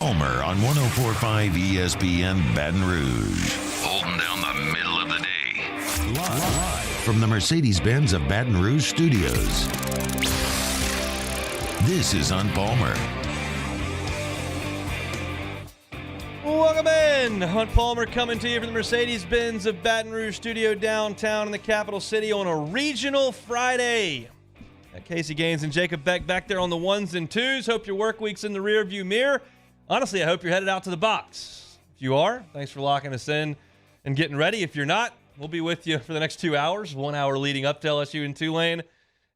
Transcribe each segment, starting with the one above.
Palmer on 104.5 ESPN Baton Rouge. Holding down the middle of the day. Live from the Mercedes-Benz of Baton Rouge studios. This is On Palmer. Welcome in. Hunt Palmer coming to you from the Mercedes-Benz of Baton Rouge studio downtown in the capital city on a regional Friday. Got Casey Gaines and Jacob Beck back there on the ones and twos. Hope your work week's in the rearview mirror. Honestly, I hope you're headed out to the box. If you are, thanks for locking us in and getting ready. If you're not, we'll be with you for the next 2 hours. 1 hour leading up to LSU and Tulane,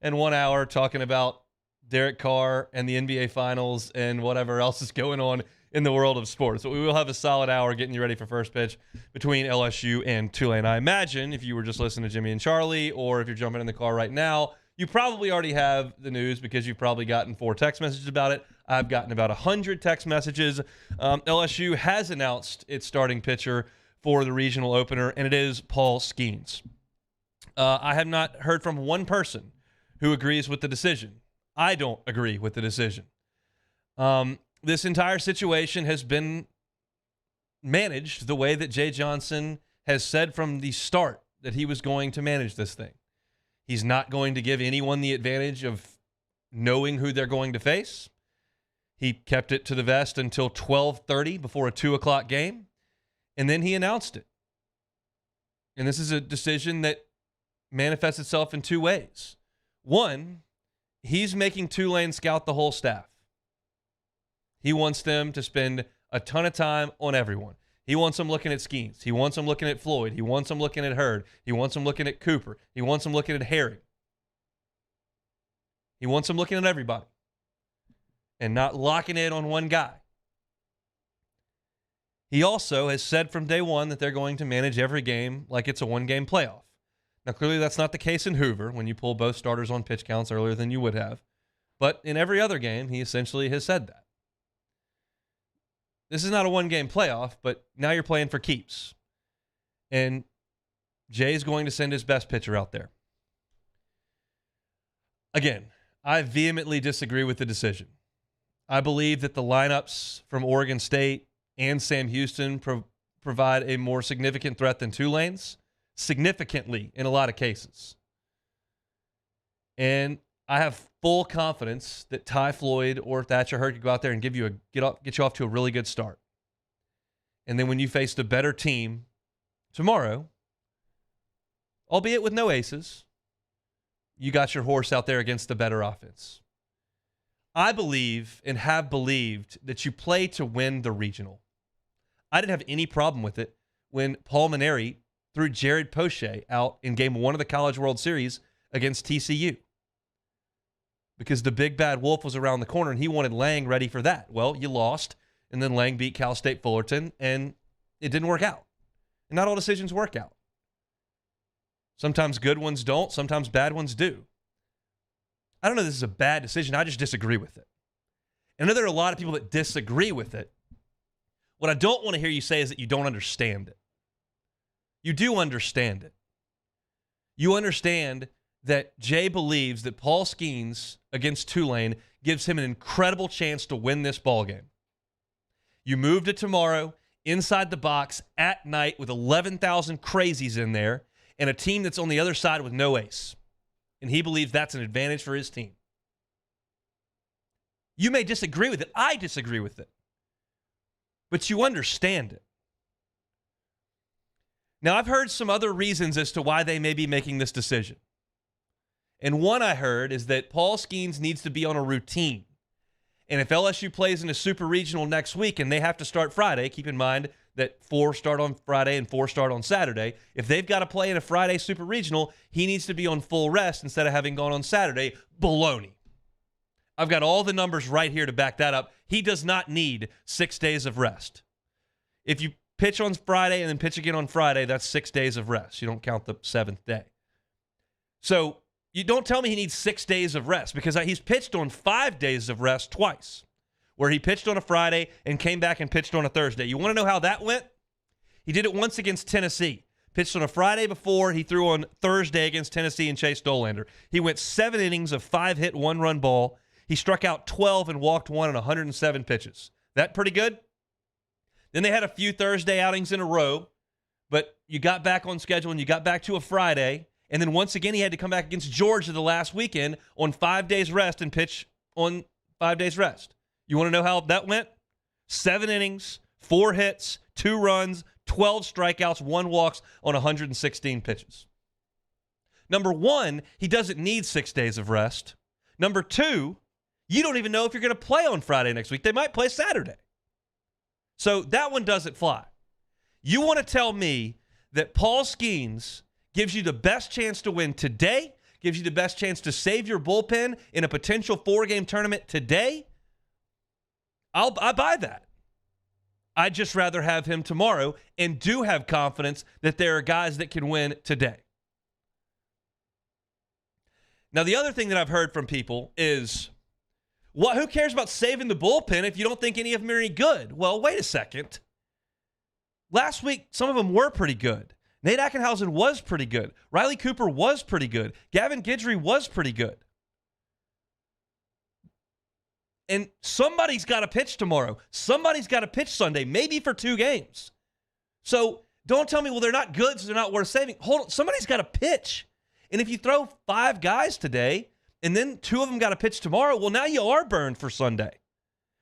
and 1 hour talking about Derek Carr and the NBA Finals and whatever else is going on in the world of sports. So we will have a solid hour getting you ready for first pitch between LSU and Tulane. I imagine if you were just listening to Jimmy and Charlie, or if you're jumping in the car right now, you probably already have the news because you've probably gotten 4 text messages about it. I've gotten about 100 text messages. LSU has announced its starting pitcher for the regional opener, and it is Paul Skeens. I have not heard from one person who agrees with the decision. I don't agree with the decision. This entire situation has been managed the way that Jay Johnson has said from the start that he was going to manage this thing. He's not going to give anyone the advantage of knowing who they're going to face. He kept it to the vest until 12:30 before a 2 o'clock game, and then he announced it. And this is a decision that manifests itself in 2 ways. One, he's making Tulane scout the whole staff. He wants them to spend a ton of time on everyone. He wants them looking at Skeens. He wants them looking at Floyd. He wants them looking at Hurd. He wants them looking at Cooper. He wants them looking at Herring. He wants them looking at everybody and not locking in on one guy. He also has said from day one that they're going to manage every game like it's a one-game playoff. Now, clearly that's not the case in Hoover when you pull both starters on pitch counts earlier than you would have. But in every other game, he essentially has said that. This is not a one-game playoff, but now you're playing for keeps. And Jay's going to send his best pitcher out there. Again, I vehemently disagree with the decision. I believe that the lineups from Oregon State and Sam Houston provide a more significant threat than Tulane's, significantly in a lot of cases. And I have full confidence that Ty Floyd or Thatcher Hurd could go out there and get you off to a really good start. And then when you face the better team tomorrow, albeit with no aces, you got your horse out there against the better offense. I believe and have believed that you play to win the regional. I didn't have any problem with it when Paul Maneri threw Jared Poche out in Game 1 of the College World Series against TCU. Because the big bad wolf was around the corner and he wanted Lang ready for that. Well, you lost, and then Lang beat Cal State Fullerton, and it didn't work out. And not all decisions work out. Sometimes good ones don't, sometimes bad ones do. I don't know if this is a bad decision, I just disagree with it. And I know there are a lot of people that disagree with it. What I don't want to hear you say is that you don't understand it. You do understand it. You understand that Jay believes that Paul Skeens against Tulane gives him an incredible chance to win this ballgame. You moved it tomorrow, inside the box, at night, with 11,000 crazies in there, and a team that's on the other side with no ace. And he believes that's an advantage for his team. You may disagree with it. I disagree with it. But you understand it. Now, I've heard some other reasons as to why they may be making this decision. And one I heard is that Paul Skeens needs to be on a routine. And if LSU plays in a super regional next week and they have to start Friday, keep in mind that 4 start on Friday and 4 start on Saturday. If they've got to play in a Friday super regional, he needs to be on full rest instead of having gone on Saturday. Baloney. I've got all the numbers right here to back that up. He does not need 6 days of rest. If you pitch on Friday and then pitch again on Friday, that's 6 days of rest. You don't count the 7th day. So you don't tell me he needs 6 days of rest, because he's pitched on 5 days of rest twice, where he pitched on a Friday and came back and pitched on a Thursday. You want to know how that went? He did it once against Tennessee. Pitched on a Friday before, he threw on Thursday against Tennessee and Chase Dolander. He went 7 innings of 5-hit, 1-run ball. He struck out 12 and walked 1 on 107 pitches. That pretty good? Then they had a few Thursday outings in a row, but you got back on schedule and you got back to a Friday. And then once again, he had to come back against Georgia the last weekend on 5 days rest and pitch on 5 days rest. You want to know how that went? 7 innings, 4 hits, 2 runs, 12 strikeouts, 1 walks on 116 pitches. Number one, he doesn't need 6 days of rest. Number two, you don't even know if you're going to play on Friday next week. They might play Saturday. So that one doesn't fly. You want to tell me that Paul Skeens gives you the best chance to win today, gives you the best chance to save your bullpen in a potential 4-game tournament today? I buy that. I'd just rather have him tomorrow and do have confidence that there are guys that can win today. Now, the other thing that I've heard from people is, who cares about saving the bullpen if you don't think any of them are any good? Well, wait a second. Last week, some of them were pretty good. Nate Ackenhausen was pretty good. Riley Cooper was pretty good. Gavin Guidry was pretty good. And somebody's got to pitch tomorrow. Somebody's got to pitch Sunday, maybe for 2 games. So don't tell me, well, they're not good, so they're not worth saving. Hold on. Somebody's got to pitch. And if you throw 5 guys today and then 2 of them got to pitch tomorrow, well, now you are burned for Sunday.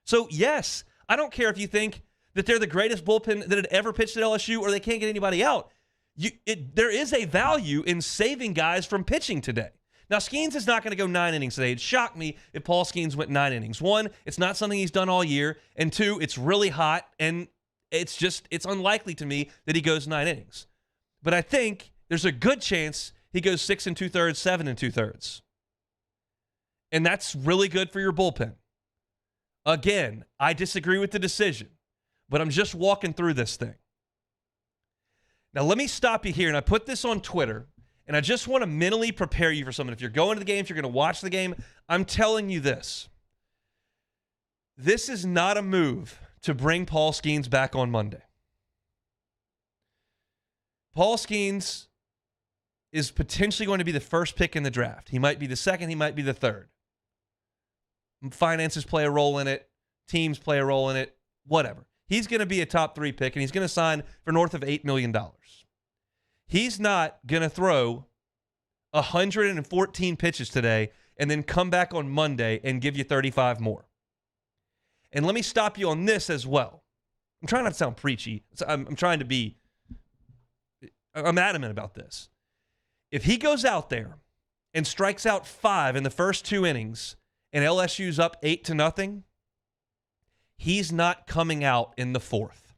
So, yes, I don't care if you think that they're the greatest bullpen that had ever pitched at LSU or they can't get anybody out. There is a value in saving guys from pitching today. Now, Skeens is not going to go 9 innings today. It'd shock me if Paul Skeens went 9 innings. 1, it's not something he's done all year. And 2, it's really hot, and it's unlikely to me that he goes 9 innings. But I think there's a good chance he goes 6 2/3, 7 2/3. And that's really good for your bullpen. Again, I disagree with the decision, but I'm just walking through this thing. Now, let me stop you here, and I put this on Twitter, and I just want to mentally prepare you for something. If you're going to the game, if you're going to watch the game, I'm telling you this. This is not a move to bring Paul Skeens back on Monday. Paul Skeens is potentially going to be the first pick in the draft. He might be the second. He might be the third. Finances play a role in it. Teams play a role in it. Whatever. He's going to be a top 3 pick, and he's going to sign for north of $8 million. He's not going to throw 114 pitches today and then come back on Monday and give you 35 more. And let me stop you on this as well. I'm trying not to sound preachy. I'm trying to be – I'm adamant about this. If he goes out there and strikes out 5 in the first 2 innings and LSU's up 8-0, he's not coming out in the 4th.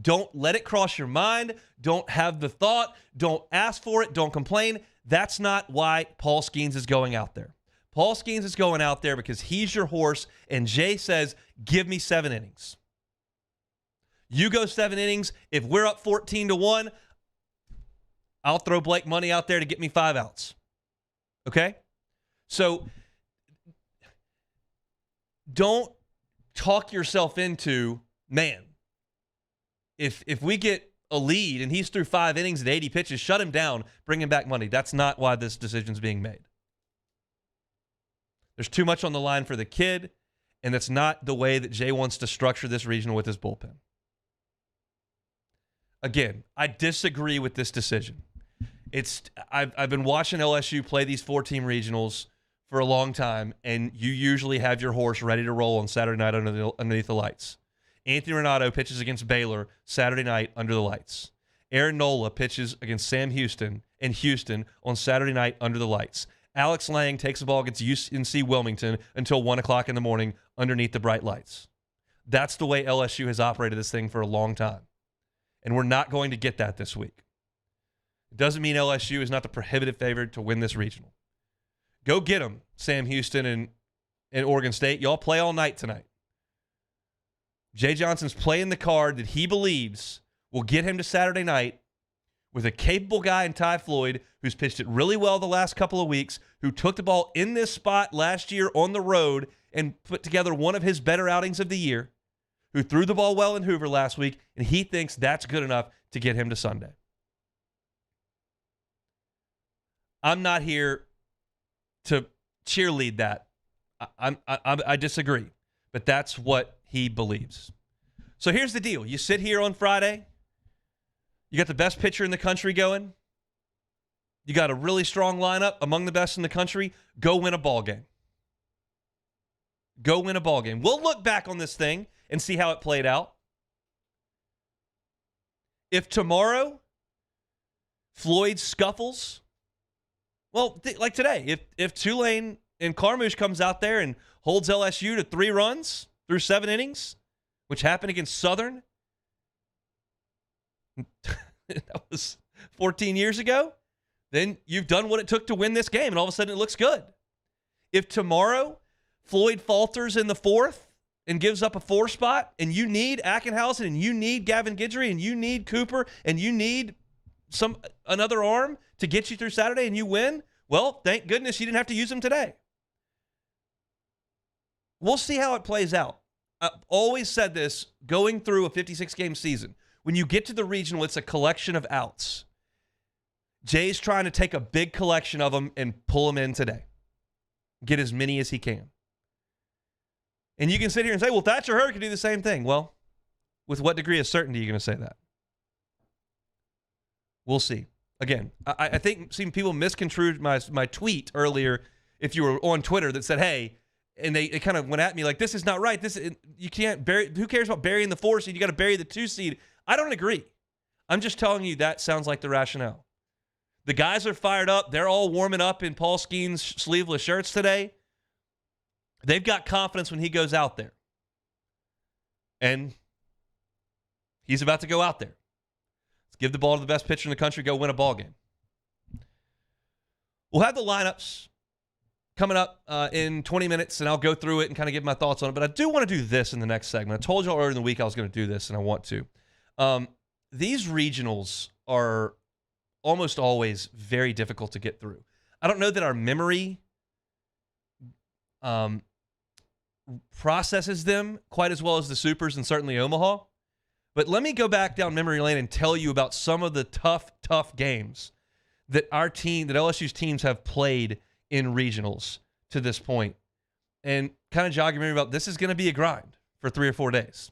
Don't let it cross your mind. Don't have the thought. Don't ask for it. Don't complain. That's not why Paul Skeens is going out there. Paul Skeens is going out there because he's your horse, and Jay says, give me 7 innings. You go 7 innings. If we're up 14-1, I'll throw Blake money out there to get me 5 outs. Okay? So don't talk yourself into, man, if we get a lead and he's through 5 innings and 80 pitches, shut him down, bring him back money. That's not why this decision's being made. There's too much on the line for the kid, and that's not the way that Jay wants to structure this regional with his bullpen. Again, I disagree with this decision. I've been watching LSU play these 4-team regionals for a long time, and you usually have your horse ready to roll on Saturday night underneath the lights. Anthony Renato pitches against Baylor Saturday night under the lights. Aaron Nola pitches against Sam Houston in Houston on Saturday night under the lights. Alex Lang takes the ball against UNC Wilmington until 1 o'clock in the morning underneath the bright lights. That's the way LSU has operated this thing for a long time. And we're not going to get that this week. It doesn't mean LSU is not the prohibitive favorite to win this regional. Go get them, Sam Houston and Oregon State. Y'all play all night tonight. Jay Johnson's playing the card that he believes will get him to Saturday night with a capable guy in Ty Floyd who's pitched it really well the last couple of weeks, who took the ball in this spot last year on the road and put together one of his better outings of the year, who threw the ball well in Hoover last week, and he thinks that's good enough to get him to Sunday. I'm not here to cheerlead that. I disagree, but that's what he believes. So here's the deal. You sit here on Friday. You got the best pitcher in the country going. You got a really strong lineup, among the best in the country. Go win a ball game. Go win a ball game. We'll look back on this thing and see how it played out. If tomorrow Floyd scuffles, well, like today, if Tulane and Carmouche comes out there and holds LSU to 3 runs through 7 innings, which happened against Southern, that was 14 years ago, then you've done what it took to win this game, and all of a sudden it looks good. If tomorrow Floyd falters in the 4th and gives up a 4 spot, and you need Ackenhausen, and you need Gavin Guidry, and you need Cooper, and you need another arm to get you through Saturday, and you win, well, thank goodness you didn't have to use him today. We'll see how it plays out. I've always said this going through a 56-game season. When you get to the regional, it's a collection of outs. Jay's trying to take a big collection of them and pull them in today. Get as many as he can. And you can sit here and say, well, Thatcher Hurd could do the same thing. Well, with what degree of certainty are you going to say that? We'll see. Again, I think some people misconstrued my tweet earlier, if you were on Twitter, that said, hey, and they kind of went at me like, this is not right. You can't bury. Who cares about burying the 4 seed? You got to bury the 2 seed. I don't agree. I'm just telling you that sounds like the rationale. The guys are fired up. They're all warming up in Paul Skeen's sleeveless shirts today. They've got confidence when he goes out there. And he's about to go out there. Let's give the ball to the best pitcher in the country, go win a ball game. We'll have the lineups coming up in 20 minutes, and I'll go through it and kind of give my thoughts on it. But I do want to do this in the next segment. I told you earlier in the week I was going to do this, and I want to. These regionals are almost always very difficult to get through. I don't know that our memory processes them quite as well as the Supers and certainly Omaha. But let me go back down memory lane and tell you about some of the tough games that LSU's teams have played in regionals to this point, and kind of jog your memory about this is going to be a grind for 3 or 4 days.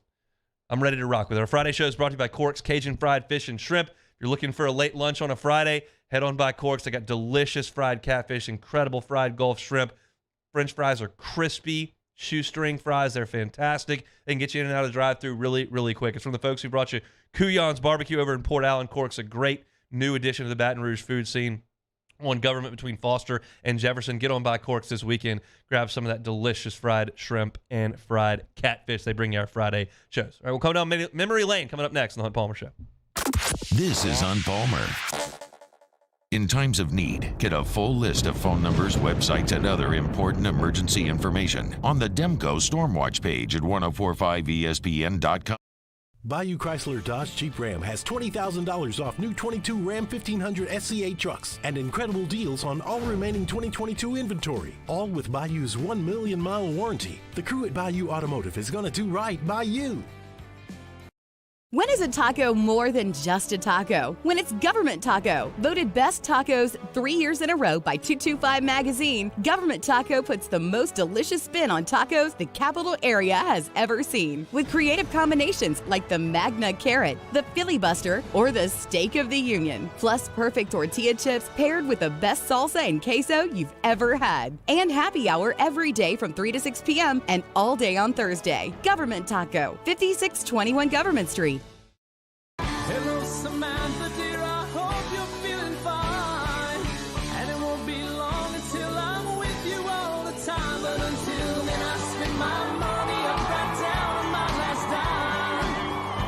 I'm ready to rock with it. Our Friday show is brought to you by Cork's Cajun Fried Fish and Shrimp. If you're looking for a late lunch on a Friday, head on by Cork's. They got delicious fried catfish, incredible fried Gulf shrimp. French fries are crispy, shoestring fries. They're fantastic. They can get you in and out of the drive-thru really, really quick. It's from the folks who brought you Couillon's Barbecue over in Port Allen. Cork's a great new addition to the Baton Rouge food scene on Government between Foster and Jefferson. Get on by Cork's this weekend. Grab some of that delicious fried shrimp and fried catfish. They bring you our Friday shows. All right, we'll come down memory lane coming up next on the Hunt Palmer Show. This is Hunt Palmer. In times of need, get a full list of phone numbers, websites, and other important emergency information on the Demco Stormwatch page at 1045ESPN.com. Bayou Chrysler Dodge Jeep Ram has $20,000 off new 22 Ram 1500 SCA trucks and incredible deals on all remaining 2022 inventory, all with Bayou's 1 million mile warranty. The crew at Bayou Automotive is going to do right by you. When is a taco more than just a taco? When it's Government Taco. Voted best tacos 3 years in a row by 225 Magazine, Government Taco puts the most delicious spin on tacos the capital area has ever seen. With creative combinations like the Magna Carrot, the Filibuster, or the Steak of the Union. Plus perfect tortilla chips paired with the best salsa and queso you've ever had. And happy hour every day from 3 to 6 p.m. and all day on Thursday. Government Taco, 5621 Government Street. Hello, Samantha, dear, I hope you're feeling fine. And it won't be long until I'm with you all the time. But until then, I spend my money up and down my last dime.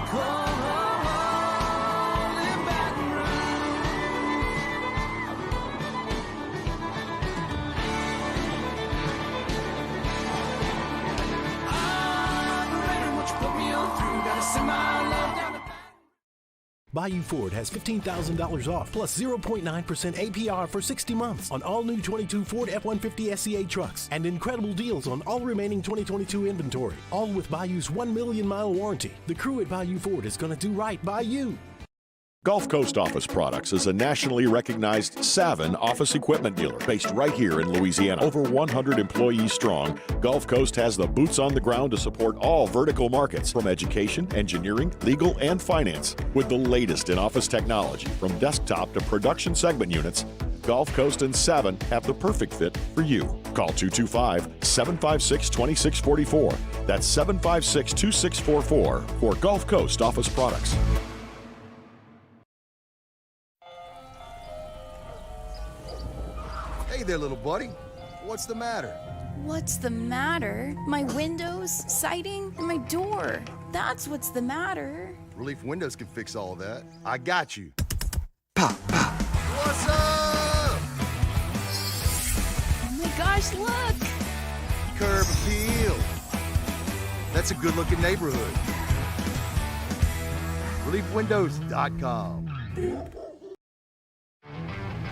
Come on, in Baton Rouge. I'm ready, what you put me on through. Gotta send my love down to Bayou Ford has $15,000 off plus 0.9% APR for 60 months on all new 22 Ford F-150 SCA trucks and incredible deals on all remaining 2022 inventory, all with Bayou's 1 million mile warranty. The crew at Bayou Ford is going to do right by you. Gulf Coast Office Products is a nationally recognized Savin office equipment dealer based right here in Louisiana. Over 100 employees strong, Gulf Coast has the boots on the ground to support all vertical markets, from education, engineering, legal, and finance. With the latest in office technology, from desktop to production segment units, Gulf Coast and Savin have the perfect fit for you. Call 225-756-2644. That's 756-2644 for Gulf Coast Office Products. Hey there, little buddy. What's the matter? What's the matter? My windows, siding, and my door. That's what's the matter. Relief Windows can fix all that. I got you. Pop, pop. What's up? Oh my gosh, look! Curb appeal. That's a good-looking neighborhood. ReliefWindows.com.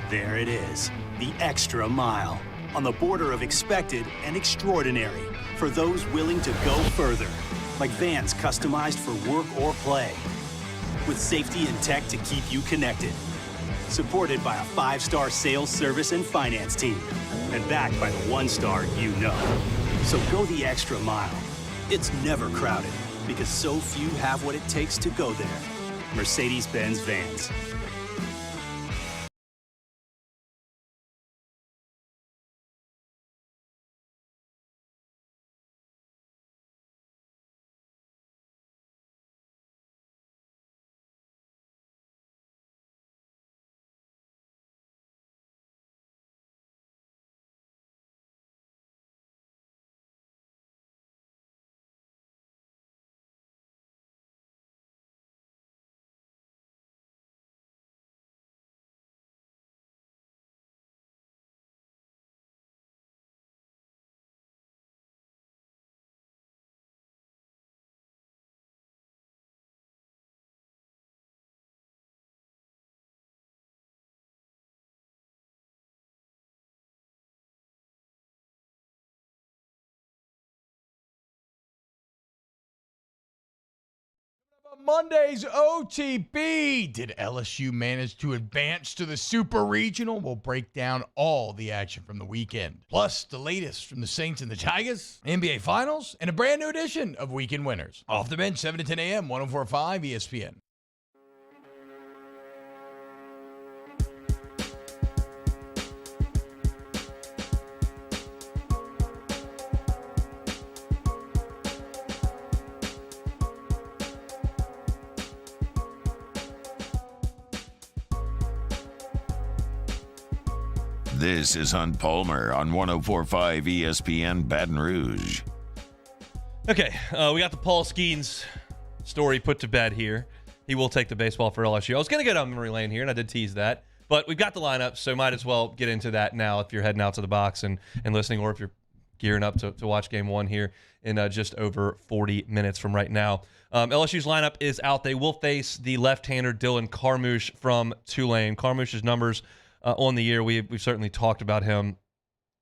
There it is, the extra mile, on the border of expected and extraordinary for those willing to go further, like vans customized for work or play, with safety and tech to keep you connected, supported by a 5-star sales, service, and finance team, and backed by the 1-star you know. So go the extra mile. It's never crowded, because so few have what it takes to go there. Mercedes-Benz Vans. Monday's OTB. Did LSU manage to advance to the Super Regional? We'll break down all the action from the weekend, plus the latest from the Saints and the Tigers, NBA Finals, and a brand new edition of Weekend Winners. Off the bench, 7 to 10 a.m., 104.5 ESPN. This is Hunt Palmer on 104.5 ESPN Baton Rouge. Okay, we got the Paul Skeens story put to bed here. He will take the baseball for LSU. I was going to get on memory lane here, and I did tease that. But we've got the lineup, so might as well get into that now if you're heading out to the box and listening, or if you're gearing up to watch Game 1 here in just over 40 minutes from right now. LSU's lineup is out. They will face the left-hander Dylan Carmouche from Tulane. Carmouche's numbers on the year, we've certainly talked about him,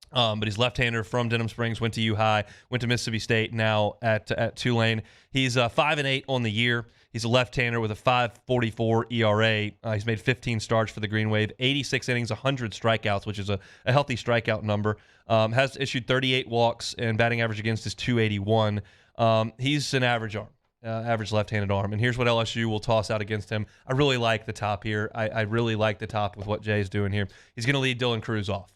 but he's left-hander from Denham Springs, went to U-High, went to Mississippi State, now at Tulane. He's 5-8 on the year. He's a left-hander with a 5.44 ERA. He's made 15 starts for the Green Wave, 86 innings, 100 strikeouts, which is a healthy strikeout number. Has issued 38 walks, and batting average against is .281. He's an average arm. Average left-handed arm. And here's what LSU will toss out against him. I really like the top here. I really like the top with what Jay's doing here. He's going to lead Dylan Cruz off.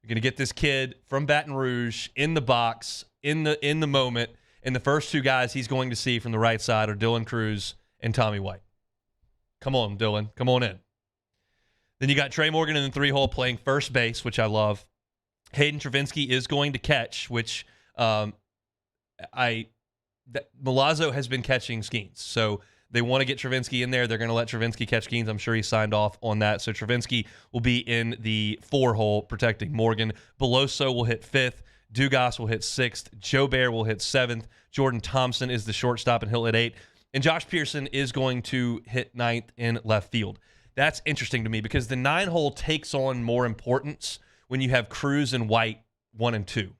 You're going to get this kid from Baton Rouge in the box, in the moment, and the first two guys he's going to see from the right side are Dylan Cruz and Tommy White. Come on, Dylan. Come on in. Then you got Trey Morgan in the 3-hole playing first base, which I love. Hayden Travinski is going to catch, which Milazzo has been catching Skeens. So they want to get Travinski in there. They're going to let Travinski catch Skeens. I'm sure he signed off on that. So Travinski will be in the 4-hole protecting Morgan. Beloso will hit 5th. Dugas will hit 6th. Joe Bear will hit 7th. Jordan Thompson is the shortstop, and he'll hit 8th. And Josh Pearson is going to hit 9th in left field. That's interesting to me because the 9-hole takes on more importance when you have Cruz and White 1 and 2.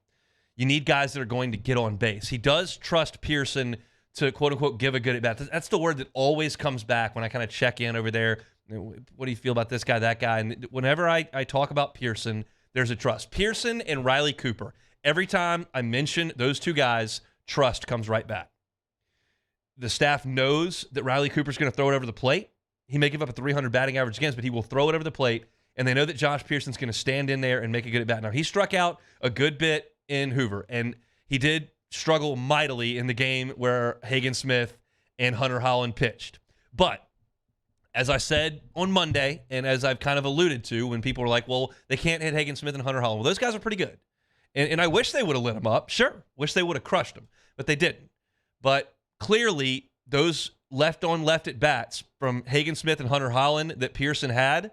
You need guys that are going to get on base. He does trust Pearson to, quote-unquote, give a good at-bat. That's the word that always comes back when I kind of check in over there What do you feel about this guy, that guy? And whenever I talk about Pearson, there's a trust. Pearson and Riley Cooper. Every time I mention those two guys, trust comes right back. The staff knows that Riley Cooper's going to throw it over the plate. He may give up a 300 batting average against, but he will throw it over the plate. And they know that Josh Pearson's going to stand in there and make a good at bat. Now, he struck out a good bit in Hoover, and he did struggle mightily in the game where Hagen Smith and Hunter Holland pitched. But as I said on Monday, and as I've kind of alluded to when people were like, well, they can't hit Hagen Smith and Hunter Holland. Well, those guys are pretty good. And I wish they would have lit him up. Sure. Wish they would have crushed him. But they didn't. But clearly, those left-on-left at-bats from Hagen Smith and Hunter Holland that Pearson had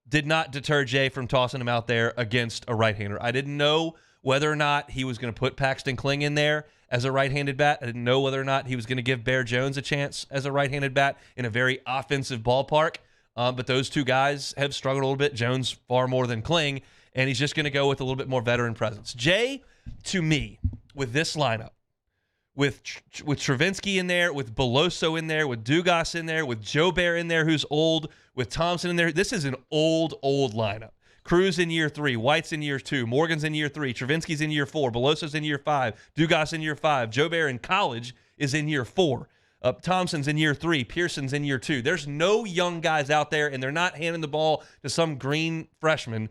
did not deter Jay from tossing him out there against a right-hander. I didn't know whether or not he was going to put Paxton Kling in there as a right-handed bat. I didn't know whether or not he was going to give Bear Jones a chance as a right-handed bat in a very offensive ballpark. But those two guys have struggled a little bit. Jones far more than Kling, and he's just going to go with a little bit more veteran presence. Jay, to me, with this lineup, with Travinski in there, with Beloso in there, with Dugas in there, with Joe Bear in there, who's old, with Thompson in there, this is an old lineup. Cruz in year 3, White's in year 2, Morgan's in year 3, Travinski's in year 4, Beloso's in year 5, Dugas in year 5, Joe Bear in college is in year 4. Thompson's in year 3, Pearson's in year 2. There's no young guys out there, and they're not handing the ball to some green freshman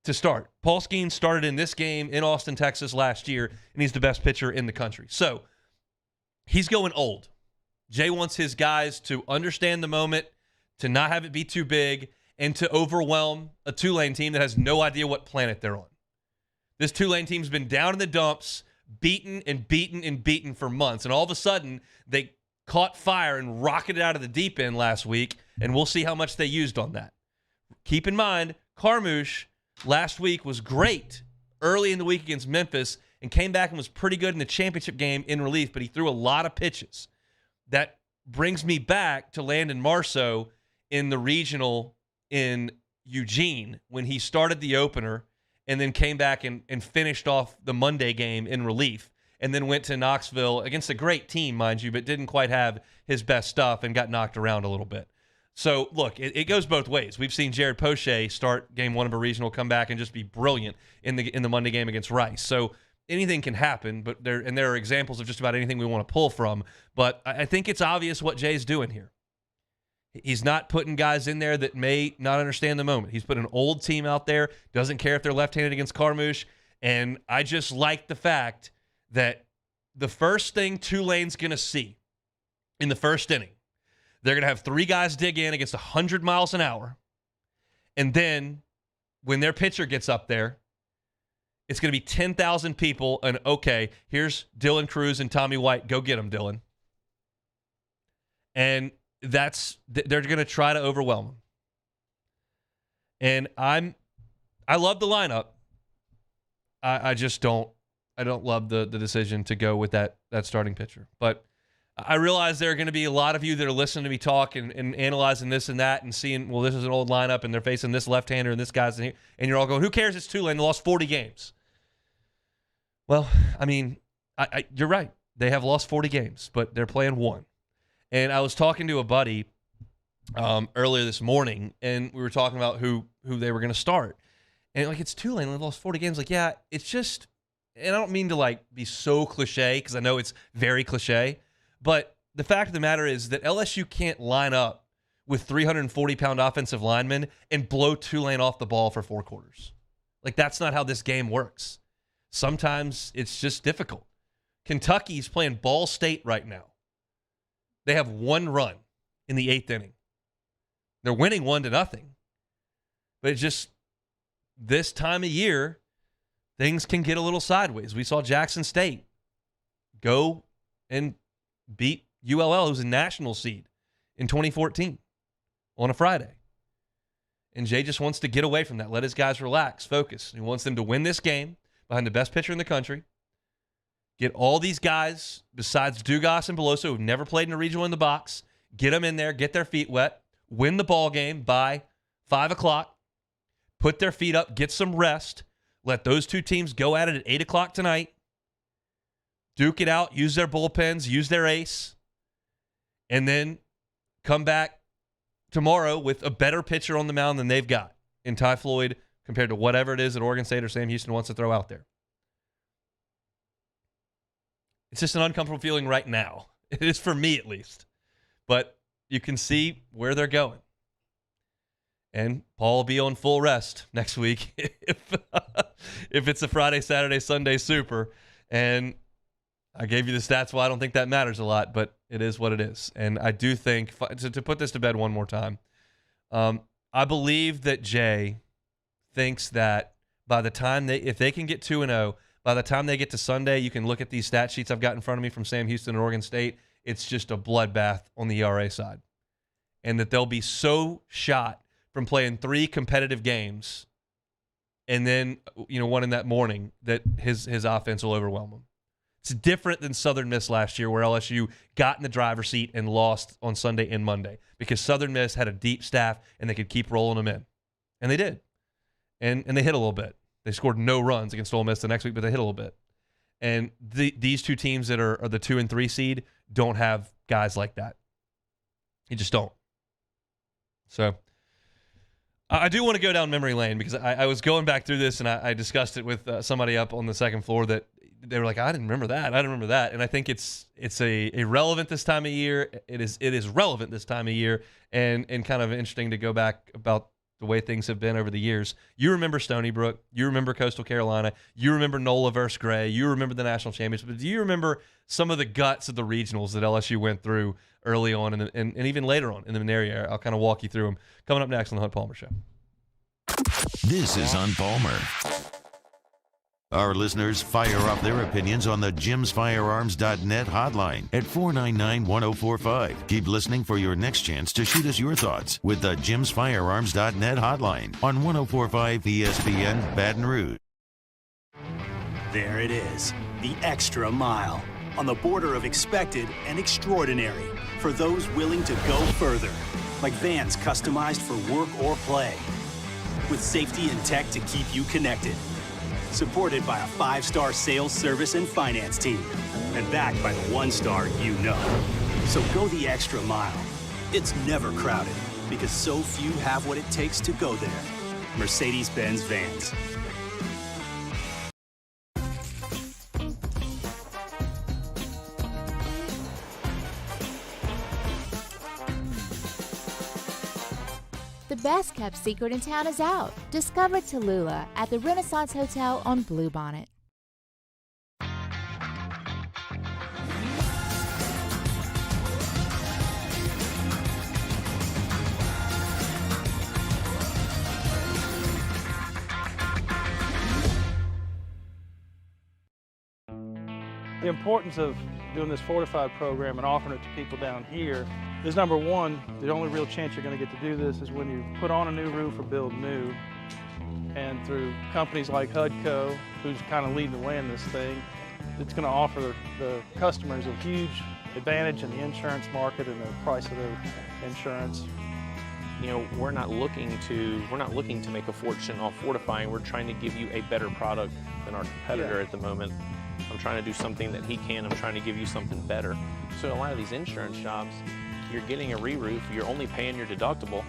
to start. Paul Skeens started in this game in Austin, Texas last year, and he's the best pitcher in the country. So he's going old. Jay wants his guys to understand the moment, to not have it be too big, and to overwhelm a Tulane team that has no idea what planet they're on. This Tulane team's been down in the dumps, beaten and beaten and beaten for months, and all of a sudden they caught fire and rocketed out of the deep end last week, and we'll see how much they used on that. Keep in mind, Carmouche last week was great early in the week against Memphis and came back and was pretty good in the championship game in relief, but he threw a lot of pitches. That brings me back to Landon Marceau in the regional in Eugene when he started the opener and then came back and finished off the Monday game in relief and then went to Knoxville against a great team, mind you, but didn't quite have his best stuff and got knocked around a little bit. So, look, it goes both ways. We've seen Jared Poche start game 1 of a regional, come back and just be brilliant in the Monday game against Rice. So anything can happen, but there are examples of just about anything we want to pull from. But I think it's obvious what Jay's doing here. He's not putting guys in there that may not understand the moment. He's put an old team out there, doesn't care if they're left-handed against Carmouche, and I just like the fact that the first thing Tulane's going to see in the first inning, they're going to have 3 guys dig in against 100 miles an hour. And then when their pitcher gets up there, it's going to be 10,000 people. And, okay, here's Dylan Cruz and Tommy White. Go get them, Dylan. And they're going to try to overwhelm them. And I love the lineup. I just don't love the decision to go with that starting pitcher. But I realize there are going to be a lot of you that are listening to me talk and analyzing this and that and seeing, well, this is an old lineup and they're facing this left-hander and this guy's in here. And you're all going, who cares? It's Tulane. They lost 40 games. Well, I mean, you're right. They have lost 40 games, but they're playing 1. And I was talking to a buddy earlier this morning, and we were talking about who they were going to start. And like, it's Tulane. They lost 40 games. Like, yeah, it's just, and I don't mean to like be so cliche because I know it's very cliche. But the fact of the matter is that LSU can't line up with 340-pound offensive linemen and blow Tulane off the ball for 4 quarters. Like, that's not how this game works. Sometimes it's just difficult. Kentucky's playing Ball State right now. They have 1 run in the 8th inning. They're winning 1-0. But it's just this time of year, things can get a little sideways. We saw Jackson State go and beat ULL, who's a national seed, in 2014 on a Friday. And Jay just wants to get away from that, let his guys relax, focus. He wants them to win this game behind the best pitcher in the country, get all these guys, besides Dugas and Beloso, who've never played in a regional in the box, get them in there, get their feet wet, win the ball game by 5 o'clock, put their feet up, get some rest, let those two teams go at it at 8 o'clock tonight, duke it out, use their bullpens, use their ace, and then come back tomorrow with a better pitcher on the mound than they've got in Ty Floyd compared to whatever it is that Oregon State or Sam Houston wants to throw out there. It's just an uncomfortable feeling right now. It is for me at least. But you can see where they're going. And Paul will be on full rest next week if it's a Friday, Saturday, Sunday super. And I gave you the stats why I don't think that matters a lot, but it is what it is. And I do think, to put this to bed one more time, I believe that Jay thinks that by the time if they can get 2-0, by the time they get to Sunday, you can look at these stat sheets I've got in front of me from Sam Houston and Oregon State. It's just a bloodbath on the ERA side. And that they'll be so shot from playing 3 competitive games and then, one in that morning that his offense will overwhelm them. It's different than Southern Miss last year where LSU got in the driver's seat and lost on Sunday and Monday because Southern Miss had a deep staff and they could keep rolling them in. And they did. And they hit a little bit. They scored no runs against Ole Miss the next week, but they hit a little bit. And these two teams that are the 2 and 3 seed don't have guys like that. You just don't. So I do want to go down memory lane because I was going back through this and I discussed it with somebody up on the second floor that they were like, I didn't remember that. I didn't remember that. And I think it's a relevant this time of year. It is relevant this time of year and kind of interesting to go back about the way things have been over the years. You remember Stony Brook. You remember Coastal Carolina. You remember NOLA versus Gray. You remember the national championship. But do you remember some of the guts of the regionals that LSU went through early on and even later on in the Minary era? I'll kind of walk you through them. Coming up next on the Hunt Palmer Show. This is Hunt Palmer. Our listeners fire off their opinions on the jimsfirearms.net hotline at 499-1045. Keep listening for your next chance to shoot us your thoughts with the jimsfirearms.net hotline on 1045 ESPN Baton Rouge. There it is, the extra mile. On the border of expected and extraordinary for those willing to go further. Like vans customized for work or play. With safety and tech to keep you connected. Supported by a 5-star sales, service, and finance team. And backed by the 1-star you know. So go the extra mile. It's never crowded because so few have what it takes to go there. Mercedes-Benz Vans. The best kept secret in town is out. Discover Tallulah at the Renaissance Hotel on Bluebonnet. The importance of doing this fortified program and offering it to people down here is number one, the only real chance you're going to get to do this is when you put on a new roof or build new. And through companies like HUDCO, who's kind of leading the way in this thing, it's going to offer the customers a huge advantage in the insurance market and the price of their insurance. You know, we're not looking to make a fortune off fortifying. We're trying to give you a better product than our competitor at the moment. I'm trying to do something that he can. I'm trying to give you something better. So a lot of these insurance jobs, you're getting a re-roof, you're only paying your deductible.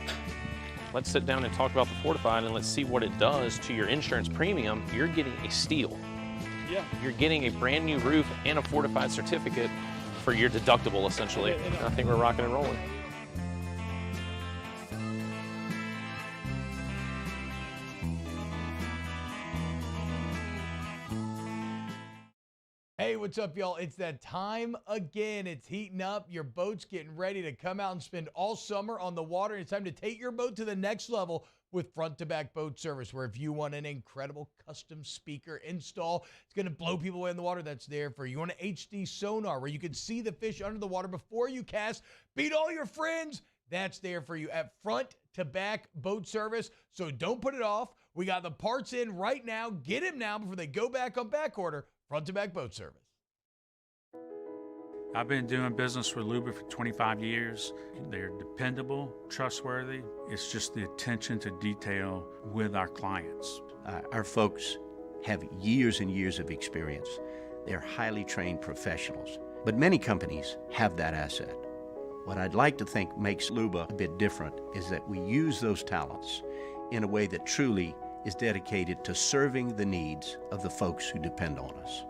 Let's sit down and talk about the fortified and let's see what it does to your insurance premium. You're getting a steal. Yeah. You're getting a brand new roof and a fortified certificate for your deductible, essentially. I think we're rocking and rolling. Hey, what's up, y'all? It's that time again. It's heating up. Your boat's getting ready to come out and spend all summer on the water. It's time to take your boat to the next level with front-to-back boat service, where if you want an incredible custom speaker install, it's going to blow people away in the water, that's there for you. You want an HD sonar where you can see the fish under the water before you cast, beat all your friends, that's there for you at front-to-back boat service. So don't put it off. We got the parts in right now. Get them now before they go back on back order. Front-to-back boat service. I've been doing business with Luba for 25 years. They're dependable, trustworthy. It's just the attention to detail with our clients. Our folks have years and years of experience. They're highly trained professionals. But many companies have that asset. What I'd like to think makes Luba a bit different is that we use those talents in a way that truly is dedicated to serving the needs of the folks who depend on us.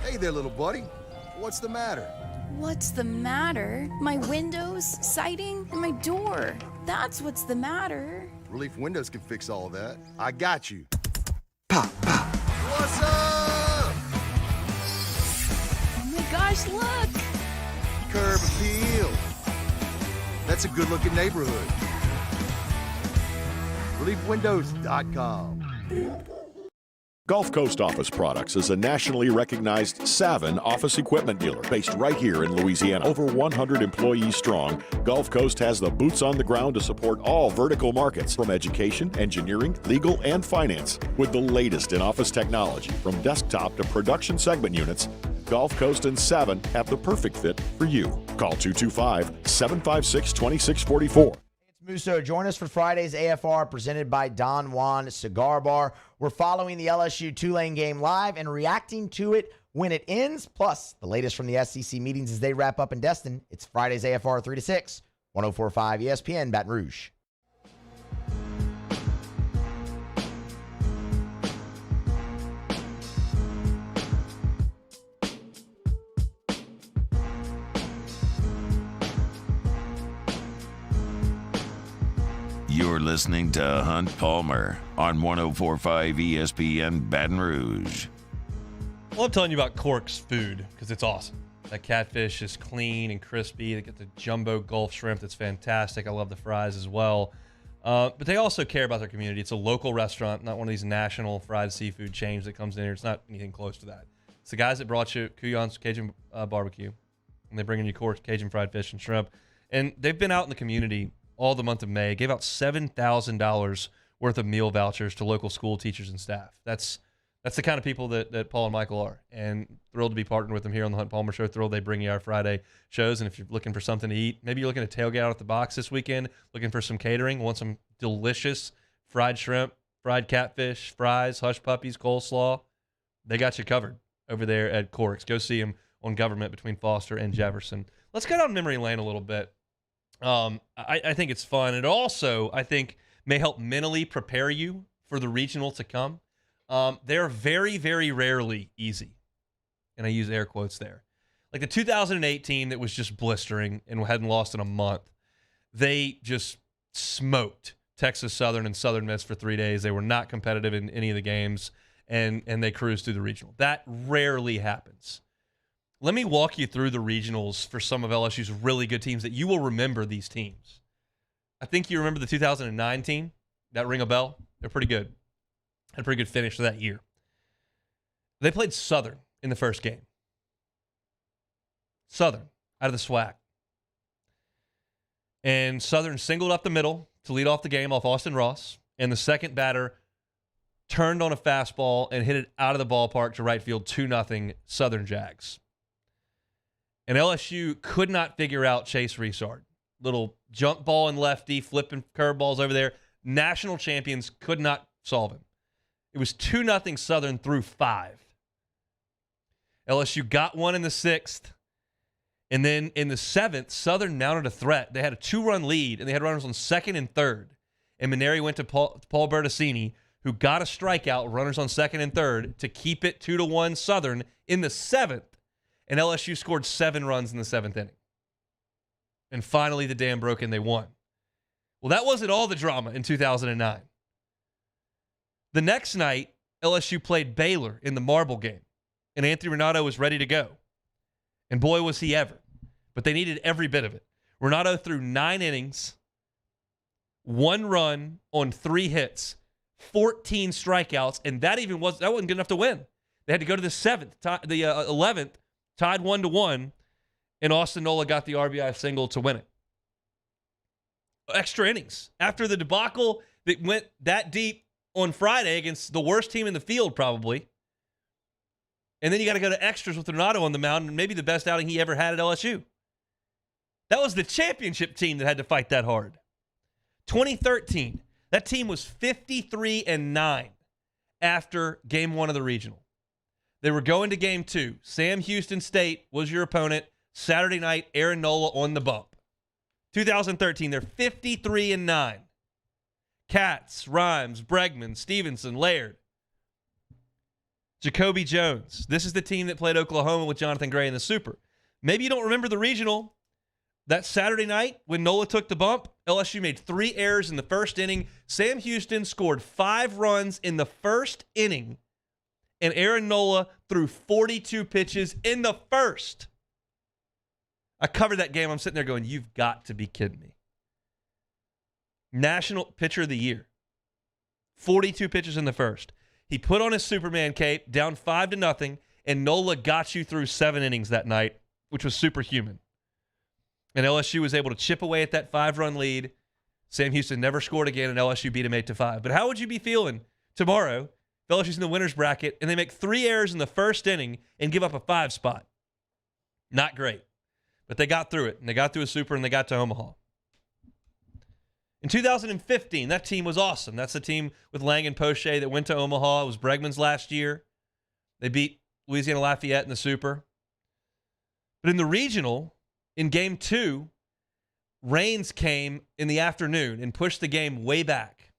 Hey there, little buddy. What's the matter? What's the matter? My windows, siding, and my door. That's what's the matter. Relief Windows can fix all that. I got you. Pop, pop. What's up? Oh my gosh, look! Curb appeal. That's a good-looking neighborhood. ReliefWindows.com. Gulf Coast Office Products is a nationally recognized Savin office equipment dealer based right here in Louisiana. Over 100 employees strong, Gulf Coast has the boots on the ground to support all vertical markets, from education, engineering, legal, and finance. With the latest in office technology, from desktop to production segment units, Gulf Coast and Savin have the perfect fit for you. Call 225-756-2644. Musso, join us for Friday's AFR presented by Don Juan Cigar Bar. We're following the LSU Tulane game live and reacting to it when it ends, plus the latest from the SEC meetings as they wrap up in Destin. It's Friday's AFR 3 to 6, 104.5 ESPN, Baton Rouge. You're listening to Hunt Palmer on 104.5 ESPN Baton Rouge. I love telling you about Cork's food because it's awesome. That catfish is clean and crispy. They get the jumbo Gulf shrimp that's fantastic. I love the fries as well. But they also care about their community. It's a local restaurant, not one of these national fried seafood chains that comes in here. It's not anything close to that. It's the guys that brought you Kuyon's Cajun barbecue, and they're bringing you Cork's Cajun fried fish and shrimp. And they've been out in the community all the month of May, gave out $7,000 worth of meal vouchers to local school teachers and staff. That's the kind of people that Paul and Michael are, and thrilled to be partnered with them here on the Hunt Palmer Show. Thrilled they bring you our Friday shows, and if you're looking for something to eat, maybe you're looking to tailgate out at the box this weekend, looking for some catering, want some delicious fried shrimp, fried catfish, fries, hush puppies, coleslaw, they got you covered over there at Cork's. Go see them on Government between Foster and Jefferson. Let's go down memory lane a little bit. I think it's fun. It also, I think, may help mentally prepare you for the regional to come. They're very, very rarely easy. And I use air quotes there. Like the 2008 team that was just blistering and hadn't lost in a month. They just smoked Texas Southern and Southern Miss for 3 days. They were not competitive in any of the games, and they cruised through the regional. That rarely happens. Let me walk you through the regionals for some of LSU's really good teams that you will remember these teams. I think you remember the 2009 team. That ring a bell? They're pretty good. Had a pretty good finish to that year. They played Southern in the first game. Southern, out of the SWAC. And Southern singled up the middle to lead off the game off Austin Ross. And the second batter turned on a fastball and hit it out of the ballpark to right field, 2-0 Southern Jags. And LSU could not figure out Chase Resard. Little jump ball and lefty, flipping curveballs over there. National champions could not solve him. It was 2-0 Southern through 5. LSU got one in the 6th. And then in the 7th, Southern mounted a threat. They had a 2-run lead, and they had runners on 2nd and 3rd. And Maneri went to Paul Bertassini, who got a strikeout, runners on 2nd and 3rd, to keep it 2-1 Southern in the 7th. And LSU scored 7 runs in the 7th inning. And finally, the dam broke and they won. Well, that wasn't all the drama in 2009. The next night, LSU played Baylor in the marble game. And Anthony Renato was ready to go. And boy, was he ever. But they needed every bit of it. Renato threw 9 innings, 1 run on 3 hits, 14 strikeouts, and that wasn't good enough to win. They had to go to the 11th, tied 1-1, and Austin Nola got the RBI single to win it. Extra innings. After the debacle that went that deep on Friday against the worst team in the field, probably. And then you got to go to extras with Renato on the mound, and maybe the best outing he ever had at LSU. That was the championship team that had to fight that hard. 2013, that team was 53-9 after game 1 of the regional. They were going to game 2. Sam Houston State was your opponent. Saturday night, Aaron Nola on the bump. 2013, they're 53-9. Katz, Rhymes, Bregman, Stevenson, Laird, Jacoby Jones. This is the team that played Oklahoma with Jonathan Gray in the Super. Maybe you don't remember the regional. That Saturday night when Nola took the bump, LSU made 3 errors in the first inning. Sam Houston scored 5 runs in the first inning, and Aaron Nola threw 42 pitches in the first. I covered that game. I'm sitting there going, you've got to be kidding me. National Pitcher of the Year. 42 pitches in the first. He put on his Superman cape, down 5-0, and Nola got you through 7 innings that night, which was superhuman. And LSU was able to chip away at that 5-run lead. Sam Houston never scored again, and LSU beat him 8-5. But how would you be feeling tomorrow if LSU's in the winner's bracket and they make 3 errors in the first inning and give up a 5 spot? Not great. But they got through it, and they got through a Super, and they got to Omaha. In 2015, that team was awesome. That's the team with Lang and Poche that went to Omaha. It was Bregman's last year. They beat Louisiana Lafayette in the Super. But in the regional, in Game 2, rains came in the afternoon and pushed the game way back.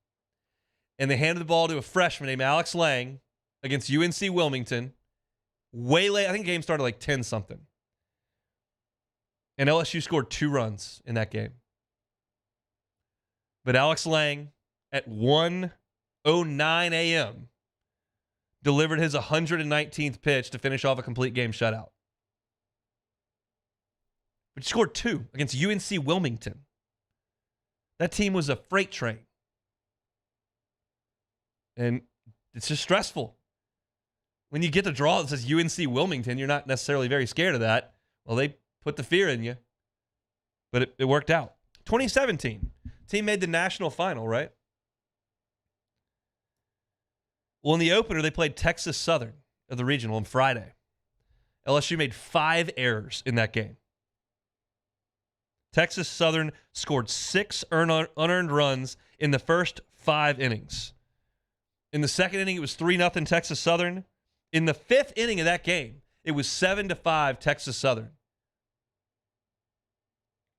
And they handed the ball to a freshman named Alex Lang against UNC Wilmington. Way late. I think the game started like 10-something. And LSU scored 2 runs in that game. But Alex Lang, at 1:09 a.m., delivered his 119th pitch to finish off a complete game shutout. But he scored 2 against UNC Wilmington. That team was a freight train. And it's just stressful. When you get the draw that says UNC Wilmington, you're not necessarily very scared of that. Well, they put the fear in you. But it worked out. 2017, team made the national final, right? Well, in the opener, they played Texas Southern of the regional on Friday. LSU made 5 errors in that game. Texas Southern scored 6 unearned runs in the first 5 innings. In the second inning, it was 3-0 Texas Southern. In the 5th inning of that game, it was 7-5 Texas Southern.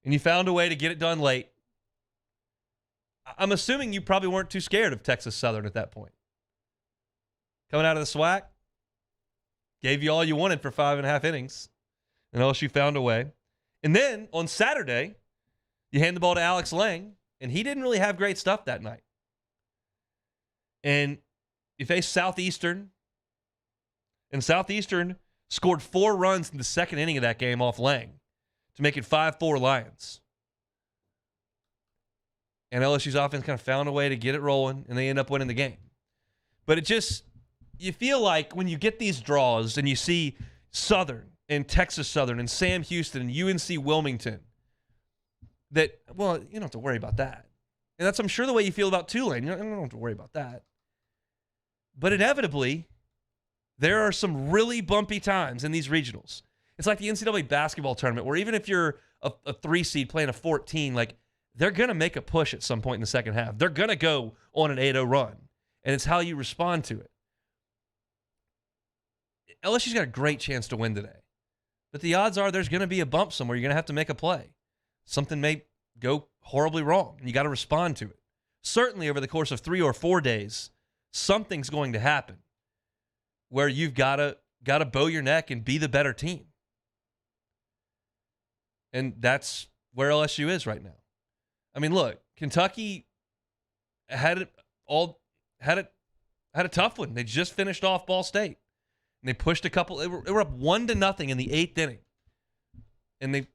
And you found a way to get it done late. I'm assuming you probably weren't too scared of Texas Southern at that point. Coming out of the SWAC, gave you all you wanted for 5.5 innings. And LSU found a way. And then on Saturday, you hand the ball to Alex Lang, and he didn't really have great stuff that night. And you face Southeastern, and Southeastern scored 4 runs in the second inning of that game off Lang to make it 5-4 Lions. And LSU's offense kind of found a way to get it rolling, and they end up winning the game. But it just, you feel like when you get these draws and you see Southern and Texas Southern and Sam Houston and UNC Wilmington, that, well, you don't have to worry about that. And that's, I'm sure, the way you feel about Tulane. You don't have to worry about that. But inevitably, there are some really bumpy times in these regionals. It's like the NCAA basketball tournament, where even if you're a 3 seed playing a 14, like, they're going to make a push at some point in the second half. They're going to go on an 8-0 run, and it's how you respond to it. LSU's got a great chance to win today, but the odds are there's going to be a bump somewhere. You're going to have to make a play. Something may go horribly wrong, and you got to respond to it. Certainly over the course of 3 or 4 days, something's going to happen where you've got to bow your neck and be the better team. And that's where LSU is right now. I mean, look, Kentucky had a tough one. They just finished off Ball State, and they pushed a couple. They were up 1-0 in the 8th inning, and they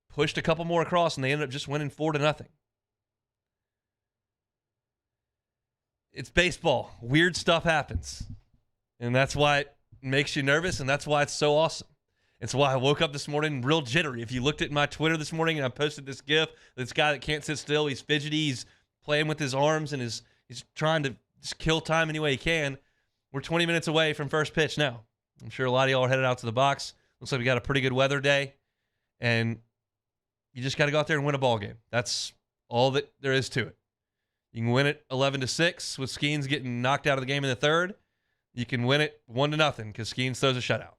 pushed a couple more across, and they ended up just winning 4-0. It's baseball. Weird stuff happens, and that's why it makes you nervous, and that's why it's so awesome. It's why I woke up this morning real jittery. If you looked at my Twitter this morning, and I posted this GIF, this guy that can't sit still, he's fidgety, he's playing with his arms, and he's trying to just kill time any way he can. We're 20 minutes away from first pitch now. I'm sure a lot of y'all are headed out to the box. Looks like we got a pretty good weather day, and you just got to go out there and win a ball game. That's all that there is to it. You can win it 11-6 with Skeens getting knocked out of the game in the 3rd. you can win it 1-0 because Skeens throws a shutout.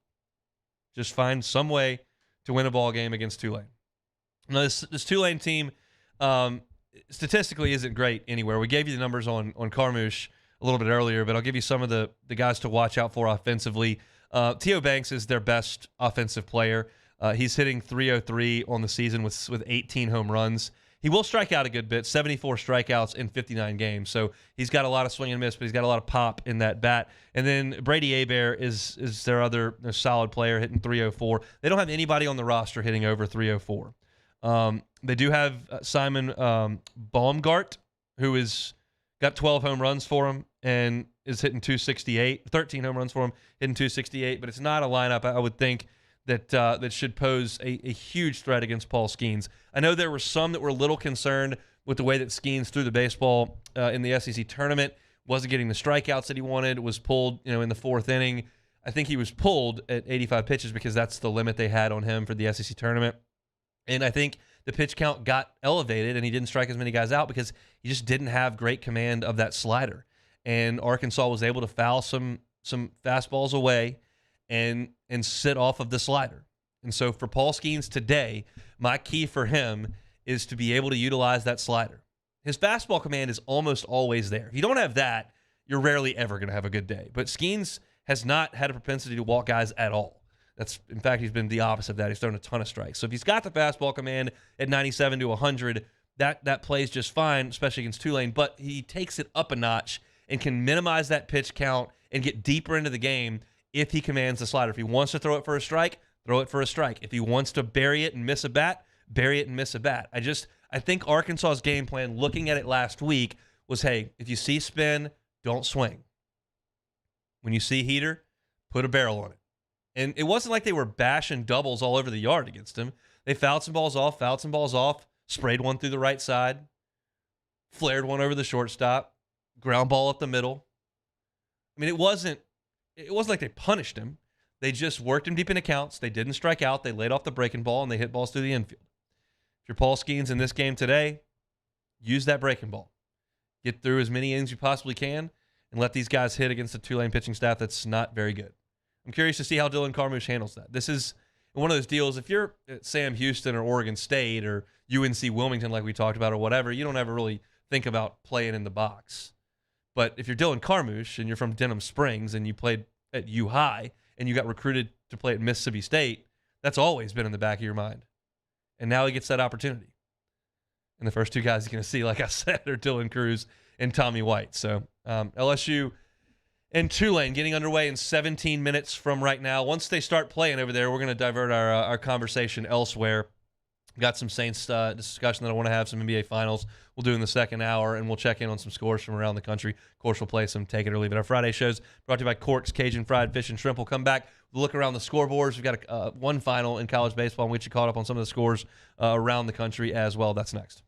Just find some way to win a ball game against Tulane. Now, this Tulane team statistically isn't great anywhere. We gave you the numbers on Carmouche a little bit earlier, but I'll give you some of the guys to watch out for offensively. T.O. Banks is their best offensive player. He's hitting .303 on the season with 18 home runs. He will strike out a good bit, 74 strikeouts in 59 games. So he's got a lot of swing and miss, but he's got a lot of pop in that bat. And then Brady Hebert is their other solid player, hitting .304. They don't have anybody on the roster hitting over .304. They do have Simon Baumgart, who is got 12 home runs for him and is hitting .268. 13 home runs for him, hitting .268. But it's not a lineup, I would think, that should pose a huge threat against Paul Skeens. I know there were some that were a little concerned with the way that Skeens threw the baseball in the SEC tournament. Wasn't getting the strikeouts that he wanted. Was pulled, in the fourth inning. I think he was pulled at 85 pitches because that's the limit they had on him for the SEC tournament. And I think the pitch count got elevated and he didn't strike as many guys out because he just didn't have great command of that slider. And Arkansas was able to foul some fastballs away and sit off of the slider. And so for Paul Skeens today, my key for him is to be able to utilize that slider. His fastball command is almost always there. If you don't have that, you're rarely ever going to have a good day. But Skeens has not had a propensity to walk guys at all. In fact, he's been the opposite of that. He's thrown a ton of strikes. So if he's got the fastball command at 97 to 100, that plays just fine, especially against Tulane. But he takes it up a notch and can minimize that pitch count and get deeper into the game if he commands the slider. If he wants to throw it for a strike, throw it for a strike. If he wants to bury it and miss a bat, bury it and miss a bat. I think Arkansas's game plan, looking at it last week, was, hey, if you see spin, don't swing. When you see heater, put a barrel on it. And it wasn't like they were bashing doubles all over the yard against him. They fouled some balls off, sprayed one through the right side, flared one over the shortstop, ground ball up the middle. I mean, it wasn't like they punished him. They just worked him deep into counts. They didn't strike out. They laid off the breaking ball, and they hit balls through the infield. If you're Paul Skeens in this game today, use that breaking ball. Get through as many innings you possibly can and let these guys hit against a Tulane pitching staff that's not very good. I'm curious to see how Dylan Carmouche handles that. This is one of those deals. If you're at Sam Houston or Oregon State or UNC Wilmington like we talked about or whatever, you don't ever really think about playing in the box. But if you're Dylan Carmouche and you're from Denham Springs and you played at U High and you got recruited to play at Mississippi State, that's always been in the back of your mind. And now he gets that opportunity. And the first two guys he's going to see, like I said, are Dylan Cruz and Tommy White. So LSU and Tulane getting underway in 17 minutes from right now. Once they start playing over there, we're going to divert our conversation elsewhere. Got some Saints discussion that I want to have, some NBA Finals we'll do in the second hour, and we'll check in on some scores from around the country. Of course, we'll play some Take It or Leave It. Our Friday shows brought to you by Cork's Cajun Fried Fish and Shrimp. We'll come back, we'll look around the scoreboards. We've got one final in college baseball, and we'll get you caught up on some of the scores around the country as well. That's next.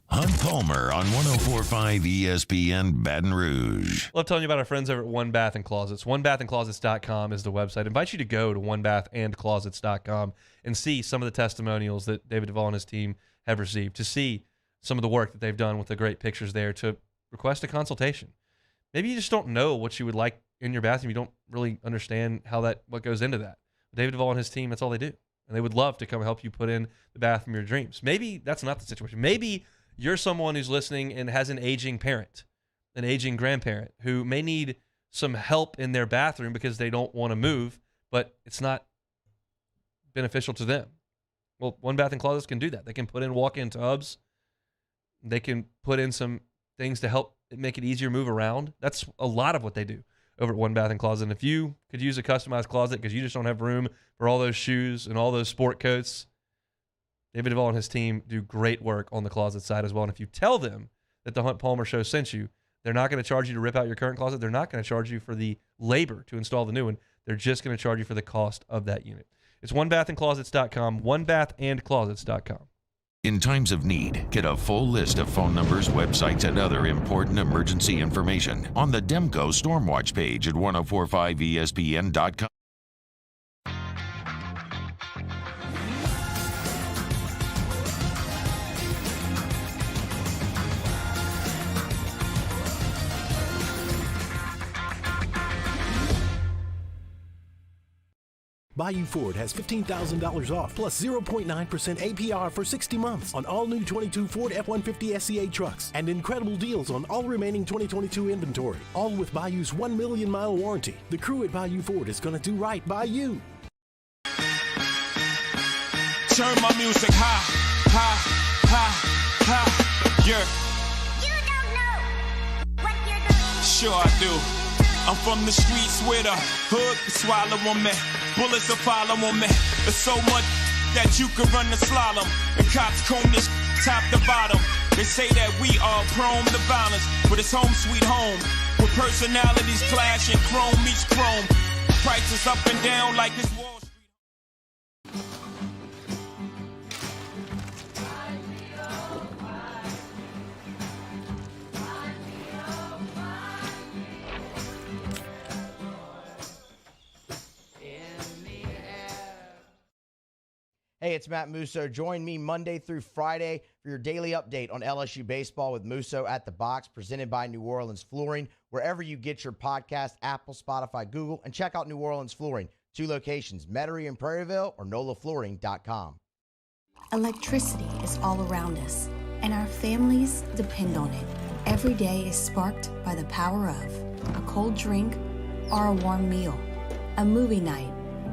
Hunt Palmer on 104.5 ESPN Baton Rouge. Love telling you about our friends over at One Bath and Closets. OneBathAndClosets.com is the website. I invite you to go to OneBathAndClosets.com and see some of the testimonials that David Duvall and his team have received, to see some of the work that they've done with the great pictures there, to request a consultation. Maybe you just don't know what you would like in your bathroom. You don't really understand what goes into that. David Duvall and his team, that's all they do. And they would love to come help you put in the bathroom of your dreams. Maybe that's not the situation. Maybe you're someone who's listening and has an aging parent, an aging grandparent who may need some help in their bathroom because they don't want to move, but it's not beneficial to them. Well, One Bath and Closets can do that. They can put in walk-in tubs. They can put in some things to help make it easier to move around. That's a lot of what they do over at One Bath and Closet. And if you could use a customized closet because you just don't have room for all those shoes and all those sport coats, David Duvall and his team do great work on the closet side as well. And if you tell them that the Hunt Palmer Show sent you, they're not going to charge you to rip out your current closet. They're not going to charge you for the labor to install the new one. They're just going to charge you for the cost of that unit. It's OneBathAndClosets.com, OneBathAndClosets.com. In times of need, get a full list of phone numbers, websites, and other important emergency information on the Demco Stormwatch page at 1045ESPN.com. Bayou Ford has $15,000 off plus 0.9% APR for 60 months on all new 22 Ford F-150 SCA trucks and incredible deals on all remaining 2022 inventory. All with Bayou's 1 million mile warranty. The crew at Bayou Ford is going to do right by you. Turn my music high, high, high, high, yeah. You don't know what you're doing. Sure I do. I'm from the streets where the hood can swallow on me. Bullets will follow on me. There's so much that you could run the slalom. And cops comb this top to bottom. They say that we are prone to violence, but it's home sweet home. With personalities clashing, chrome meets chrome. Prices up and down like it's Wall Street. Hey, it's Matt Musso. Join me Monday through Friday for your daily update on LSU baseball with Musso at the Box, presented by New Orleans Flooring. Wherever you get your podcast, Apple, Spotify, Google, and check out New Orleans Flooring. 2 locations, Metairie and Prairieville or NOLAFlooring.com. Electricity is all around us, and our families depend on it. Every day is sparked by the power of a cold drink or a warm meal, a movie night,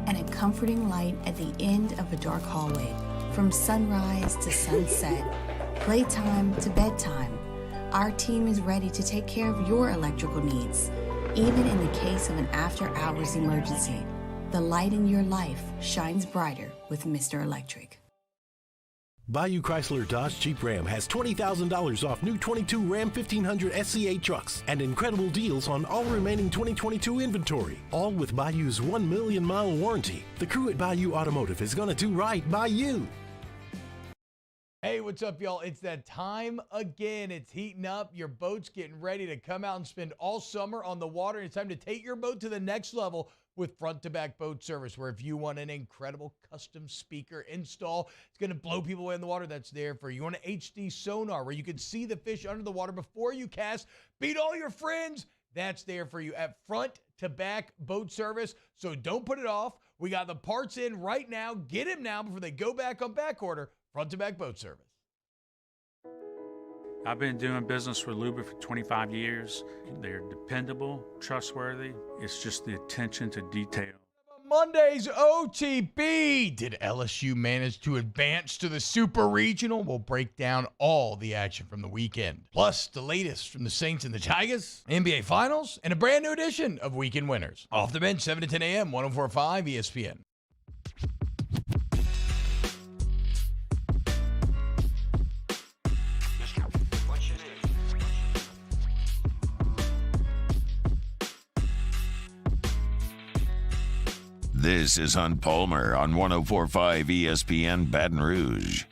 and a comforting light at the end of a dark hallway. From sunrise to sunset, playtime to bedtime, our team is ready to take care of your electrical needs. Even in the case of an after-hours emergency, the light in your life shines brighter with Mr. Electric. Bayou Chrysler Dodge Jeep Ram has $20,000 off new 22 Ram 1500 SCA trucks and incredible deals on all remaining 2022 inventory. All with Bayou's 1 million mile warranty. The crew at Bayou Automotive is going to do right by you. Hey, what's up, y'all? It's that time again. It's heating up. Your boat's getting ready to come out and spend all summer on the water. It's time to take your boat to the next level with front-to-back boat service, where if you want an incredible custom speaker install, it's going to blow people away in the water, that's there for you. You want an HD sonar where you can see the fish under the water before you cast, beat all your friends, that's there for you at front-to-back boat service. So don't put it off. We got the parts in right now. Get them now before they go back on back order. Front-to-back boat service. I've been doing business with Luba for 25 years. They're dependable, trustworthy. It's just the attention to detail. Monday's OTB. Did LSU manage to advance to the Super Regional? We'll break down all the action from the weekend. Plus, the latest from the Saints and the Tigers, NBA Finals, and a brand new edition of Weekend Winners. Off the bench, 7 to 10 a.m., 104.5 ESPN. This is Hunt Palmer on 104.5 ESPN Baton Rouge.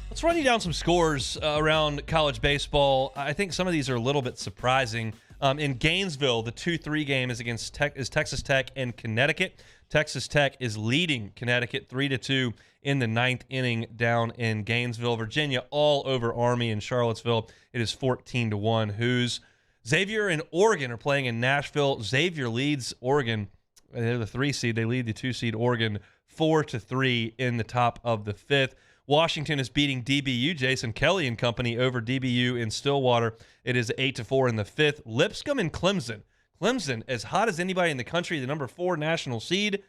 Let's run you down some scores around college baseball. I think some of these are a little bit surprising. In Gainesville, the 2-3 game is against Texas Tech and Connecticut. Texas Tech is leading Connecticut 3-2 in the 9th inning down in Gainesville. Virginia all over Army in Charlottesville. It is 14-1. Who's Xavier and Oregon are playing in Nashville. Xavier leads Oregon. They're the 3 seed. They lead the 2 seed Oregon 4-3 in the top of the 5th. Washington is beating DBU, Jason Kelly and company, over DBU in Stillwater. It is 8-4 in the 5th. Lipscomb and Clemson. Clemson, as hot as anybody in the country, the number 4 national seed.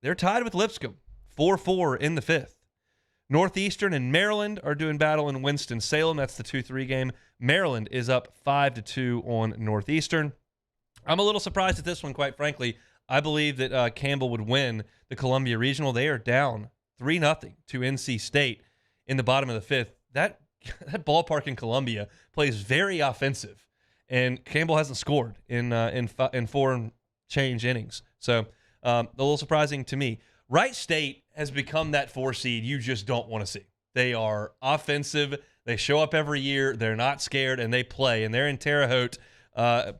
They're tied with Lipscomb, 4-4 in the 5th. Northeastern and Maryland are doing battle in Winston-Salem. That's the 2-3 game. Maryland is up 5-2 on Northeastern. I'm a little surprised at this one, quite frankly. I believe that Campbell would win the Columbia Regional. They are down 3-0 to NC State in the bottom of the 5th. That ballpark in Columbia plays very offensive, and Campbell hasn't scored in 4 and change innings. So a little surprising to me. Wright State has become that 4 seed you just don't want to see. They are offensive. They show up every year. They're not scared, and they play. And they're in Terre Haute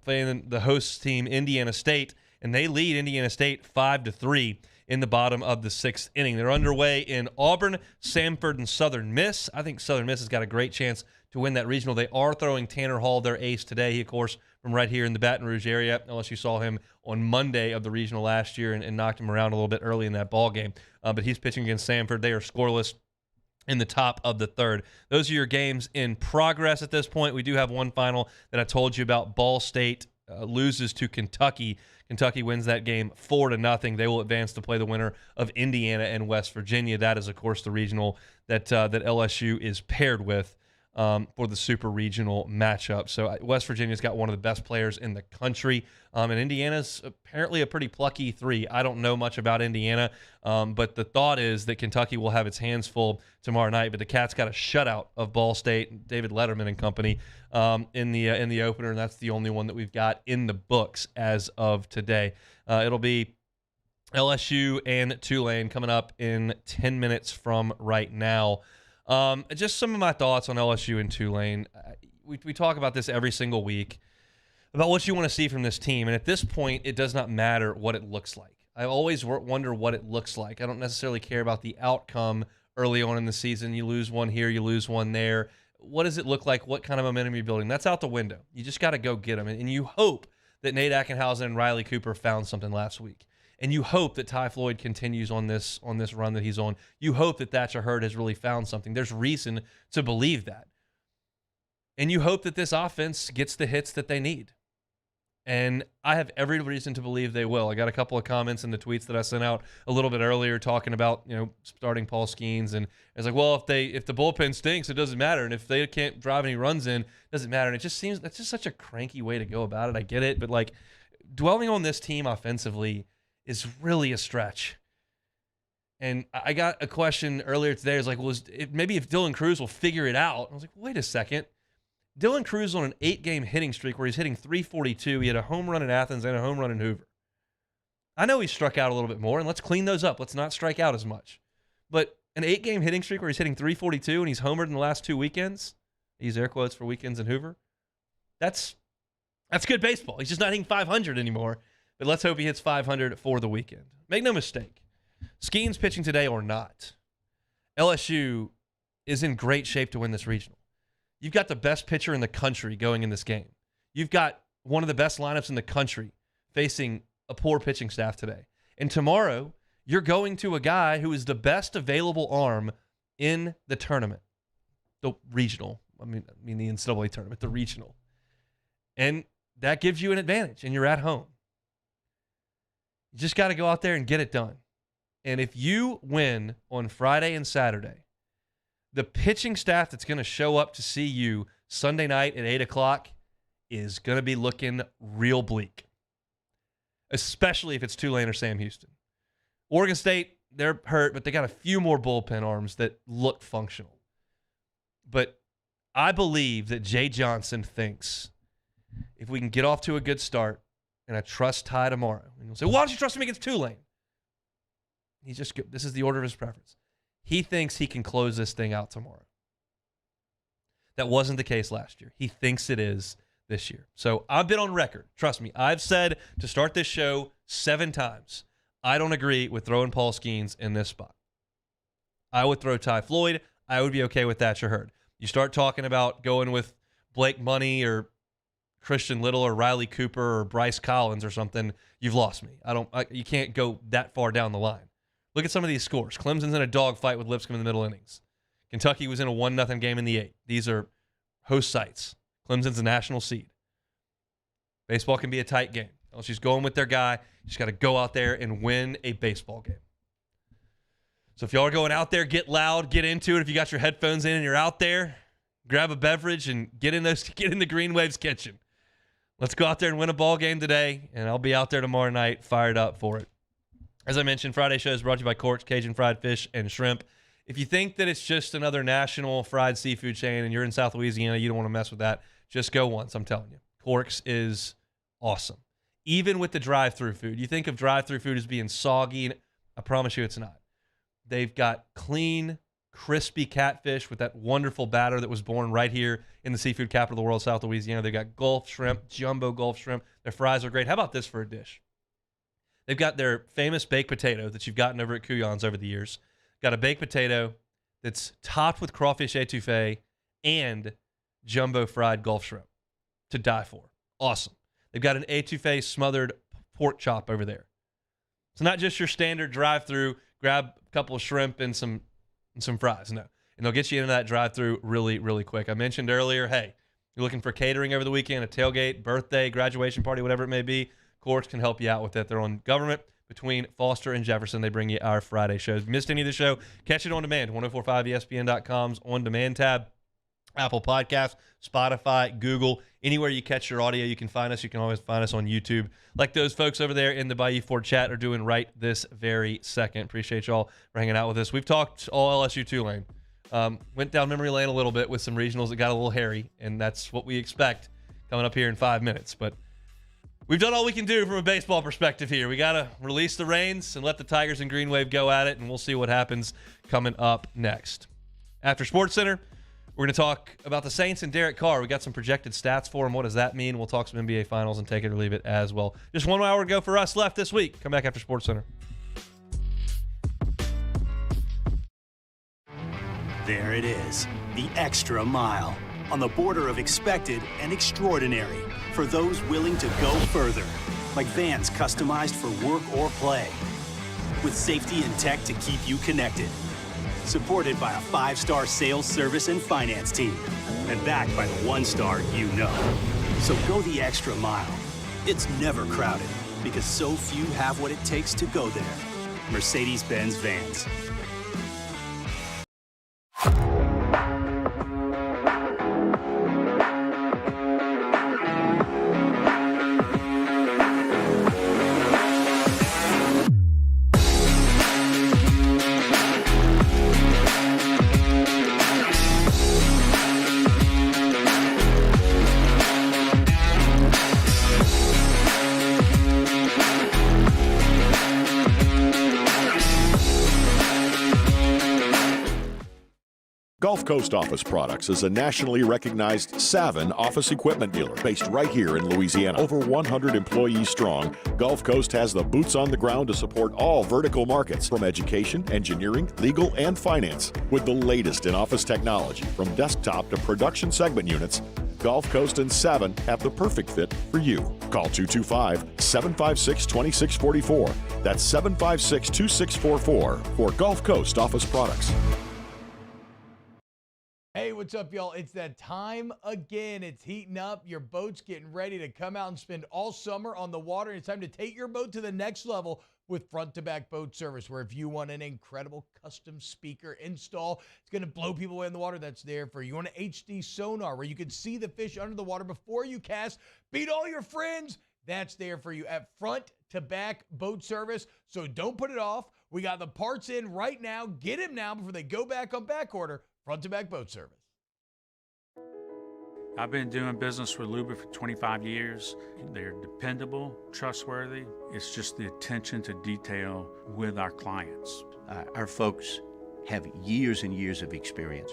playing the host team, Indiana State, and they lead Indiana State 5-3 in the bottom of the 6th inning. They're underway in Auburn, Samford, and Southern Miss. I think Southern Miss has got a great chance to win that regional. They are throwing Tanner Hall, their ace, today. He, of course, from right here in the Baton Rouge area, unless you saw him on Monday of the regional last year and knocked him around a little bit early in that ball game. But he's pitching against Samford. They are scoreless in the top of the third. Those are your games in progress at this point. We do have one final that I told you about. Ball State loses to Kentucky. Kentucky wins that game 4-0. They will advance to play the winner of Indiana and West Virginia. That is, of course, the regional that LSU is paired with for the super regional matchup. So West Virginia's got one of the best players in the country, and Indiana's apparently a pretty plucky 3. I don't know much about Indiana, but the thought is that Kentucky will have its hands full tomorrow night. But the Cats got a shutout of Ball State, David Letterman and company, in the opener, and that's the only one that we've got in the books as of today. It'll be LSU and Tulane coming up in 10 minutes from right now. Just some of my thoughts on LSU and Tulane. We talk about this every single week, about what you want to see from this team. And at this point, it does not matter what it looks like. I always wonder what it looks like. I don't necessarily care about the outcome early on in the season. You lose one here, you lose one there. What does it look like? What kind of momentum you're building? That's out the window. You just got to go get them. And you hope that Nate Ackenhausen and Riley Cooper found something last week. And you hope that Ty Floyd continues on this run that he's on. You hope that Thatcher Hurd has really found something. There's reason to believe that. And you hope that this offense gets the hits that they need. And I have every reason to believe they will. I got a couple of comments in the tweets that I sent out a little bit earlier talking about, starting Paul Skeens. And it's like, well, if the bullpen stinks, it doesn't matter. And if they can't drive any runs in, it doesn't matter. And it just seems that's just such a cranky way to go about it. I get it. But, dwelling on this team offensively is really a stretch. And I got a question earlier today. It was like, maybe if Dylan Cruz will figure it out. I was like, wait a second. Dylan Cruz on an 8-game hitting streak where he's hitting .342. He had a home run in Athens and a home run in Hoover. I know he struck out a little bit more, and let's clean those up. Let's not strike out as much. But an 8-game hitting streak where he's hitting .342 and he's homered in the last 2 weekends, these air quotes for weekends in Hoover, that's good baseball. He's just not hitting 500 anymore. But let's hope he hits 500 for the weekend. Make no mistake, Skeens pitching today or not, LSU is in great shape to win this regional. You've got the best pitcher in the country going in this game. You've got one of the best lineups in the country facing a poor pitching staff today. And tomorrow, you're going to a guy who is the best available arm in the tournament. The regional. I mean the NCAA tournament, the regional. And that gives you an advantage, and you're at home. You just got to go out there and get it done. And if you win on Friday and Saturday, the pitching staff that's going to show up to see you Sunday night at 8 o'clock is going to be looking real bleak, especially if it's Tulane or Sam Houston. Oregon State, they're hurt, but they got a few more bullpen arms that look functional. But I believe that Jay Johnson thinks if we can get off to a good start, and I trust Ty tomorrow. And you'll say, why don't you trust him against Tulane? This is the order of his preference. He thinks he can close this thing out tomorrow. That wasn't the case last year. He thinks it is this year. So I've been on record. Trust me. I've said to start this show 7 times, I don't agree with throwing Paul Skeens in this spot. I would throw Ty Floyd. I would be okay with Thatcher Hurd. You start talking about going with Blake Money or Christian Little or Riley Cooper or Bryce Collins or something, you've lost me. You can't go that far down the line. Look at some of these scores. Clemson's in a dogfight with Lipscomb in the middle innings. Kentucky was in a 1-0 game in the 8th. These are host sites. Clemson's a national seed. Baseball can be a tight game. LSU's going with their guy. You just got to go out there and win a baseball game. So if y'all are going out there, get loud, get into it. If you got your headphones in and you're out there, grab a beverage and get in the Green Waves kitchen. Let's go out there and win a ball game today, and I'll be out there tomorrow night fired up for it. As I mentioned, Friday show is brought to you by Cork's Cajun Fried Fish and Shrimp. If you think that it's just another national fried seafood chain and you're in South Louisiana, you don't want to mess with that, just go once, I'm telling you. Cork's is awesome. Even with the drive-thru food. You think of drive-thru food as being soggy. I promise you it's not. They've got clean, crispy catfish with that wonderful batter that was born right here in the seafood capital of the world, South Louisiana. They've got Gulf shrimp, jumbo Gulf shrimp. Their fries are great. How about this for a dish? They've got their famous baked potato that you've gotten over at Kuyon's over the years. Got a baked potato that's topped with crawfish etouffee and jumbo fried Gulf shrimp to die for. Awesome. They've got an etouffee smothered pork chop over there. It's not just your standard drive-through, grab a couple of shrimp and some fries. No. And they'll get you into that drive-through really, really quick. I mentioned earlier, hey, you're looking for catering over the weekend, a tailgate, birthday, graduation party, whatever it may be, Courts can help you out with that. They're on Government between Foster and Jefferson. They bring you our Friday shows. Missed any of the show? Catch it on demand. 1045ESPN.com's on-demand tab. Apple Podcasts, Spotify, Google, anywhere you catch your audio, you can find us. You can always find us on YouTube, like those folks over there in the Bayou Ford chat are doing right this very second. Appreciate y'all for hanging out with us. We've talked all LSU Tulane. Went down memory lane a little bit with some regionals that got a little hairy, and that's what we expect coming up here in 5 minutes. But we've done all we can do from a baseball perspective here. We got to release the reins and let the Tigers and Green Wave go at it, and we'll see what happens coming up next. After SportsCenter, we're going to talk about the Saints and Derek Carr. We got some projected stats for him. What does that mean? We'll talk some NBA Finals and take it or leave it as well. Just 1 hour to go for us left this week. Come back after SportsCenter. There it is, the extra mile, on the border of expected and extraordinary, for those willing to go further, like vans customized for work or play, with safety and tech to keep you connected. Supported by a 5-star sales, service, and finance team, and backed by the 1-star you know. So go the extra mile. It's never crowded, because so few have what it takes to go there. Mercedes-Benz Vans. Gulf Coast Office Products is a nationally recognized Savin office equipment dealer based right here in Louisiana. Over 100 employees strong, Gulf Coast has the boots on the ground to support all vertical markets, from education, engineering, legal, and finance. With the latest in office technology, from desktop to production segment units, Gulf Coast and Savin have the perfect fit for you. Call 225-756-2644. That's 756-2644 for Gulf Coast Office Products. Hey, what's up, y'all? It's that time again. It's heating up. Your boat's getting ready to come out and spend all summer on the water. It's time to take your boat to the next level with front-to-back boat service, where if you want an incredible custom speaker install, it's going to blow people away in the water, that's there for you. You want an HD sonar where you can see the fish under the water before you cast, beat all your friends, that's there for you at front-to-back boat service. So don't put it off. We got the parts in right now. Get them now before they go back on back order. Front-to-back boat service. I've been doing business with Luba for 25 years. They're dependable, trustworthy. It's just the attention to detail with our clients. Our folks have years and years of experience.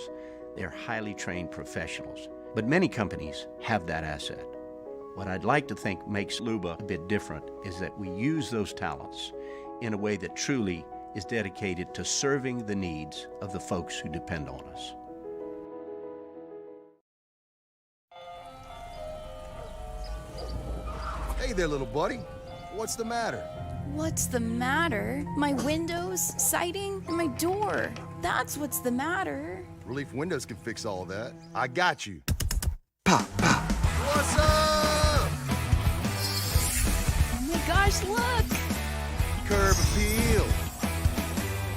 They're highly trained professionals, but many companies have that asset. What I'd like to think makes Luba a bit different is that we use those talents in a way that truly is dedicated to serving the needs of the folks who depend on us. Hey there, little buddy. What's the matter? What's the matter? My windows, siding, and my door. That's what's the matter. Relief Windows can fix all that. I got you. Pop, pop. What's up? Oh my gosh, look! Curb appeal.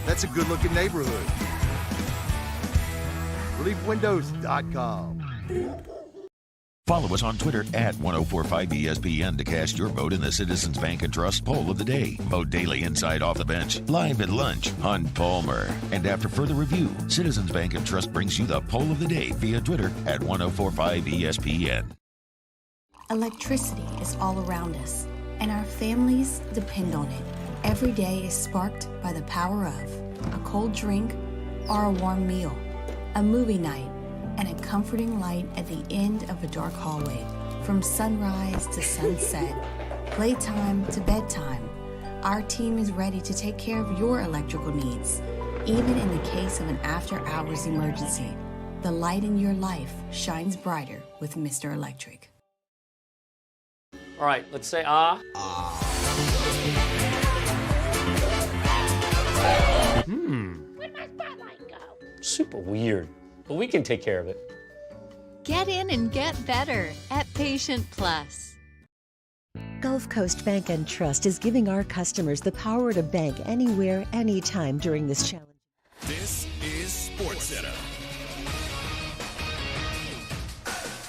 That's a good-looking neighborhood. ReliefWindows.com. Follow us on Twitter at 1045ESPN to cast your vote in the Citizens Bank and Trust Poll of the Day. Vote daily inside Off the Bench, live at lunch, on Palmer. And after further review, Citizens Bank and Trust brings you the Poll of the Day via Twitter at 1045ESPN. Electricity is all around us, and our families depend on it. Every day is sparked by the power of a cold drink or a warm meal, a movie night, and a comforting light at the end of a dark hallway. From sunrise to sunset, playtime to bedtime, our team is ready to take care of your electrical needs. Even in the case of an after-hours emergency, the light in your life shines brighter with Mr. Electric. All right, let's say ah. Where'd my spotlight go? Super weird, but we can take care of it. Get in and get better at Patient Plus. Gulf Coast Bank and Trust is giving our customers the power to bank anywhere, anytime during this challenge. This is SportsCenter.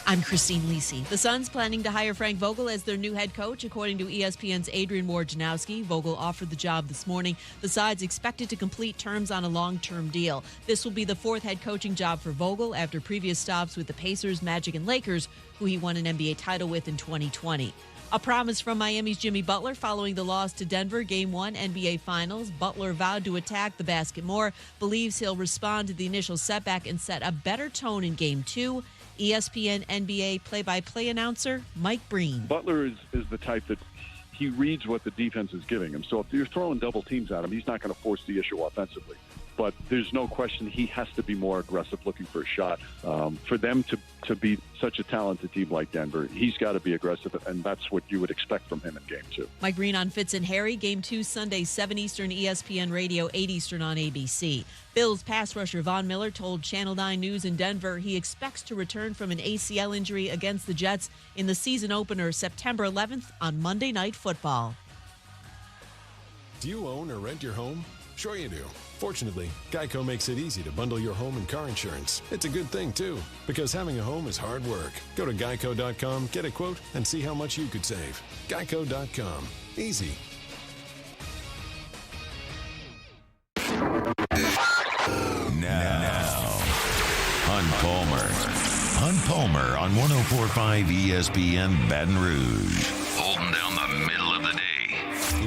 I'm Christine Lisi. The Suns planning to hire Frank Vogel as their new head coach. According to ESPN's Adrian Wojnarowski, Vogel offered the job this morning. The side's expected to complete terms on a long-term deal. This will be the fourth head coaching job for Vogel after previous stops with the Pacers, Magic, and Lakers, who he won an NBA title with in 2020. A promise from Miami's Jimmy Butler following the loss to Denver, Game 1 NBA Finals. Butler vowed to attack the basket more, believes he'll respond to the initial setback and set a better tone in Game 2. ESPN NBA play-by-play announcer Mike Breen. Butler is the type that he reads what the defense is giving him. So if you're throwing double teams at him, he's not going to force the issue offensively. But there's no question he has to be more aggressive looking for a shot. For them to be such a talented team like Denver, he's got to be aggressive, and that's what you would expect from him in Game 2. Mike Green on Fitz and Harry. Game 2 Sunday, 7 Eastern, ESPN Radio, 8 Eastern on ABC. Bills pass rusher Von Miller told Channel 9 News in Denver he expects to return from an ACL injury against the Jets in the season opener September 11th on Monday Night Football. Do you own or rent your home? Sure you do. Fortunately, Geico makes it easy to bundle your home and car insurance. It's a good thing, too, because having a home is hard work. Go to geico.com, get a quote, and see how much you could save. Geico.com. Easy. Now, Hunt Palmer on 104.5 ESPN Baton Rouge. Holding down the middle of the day.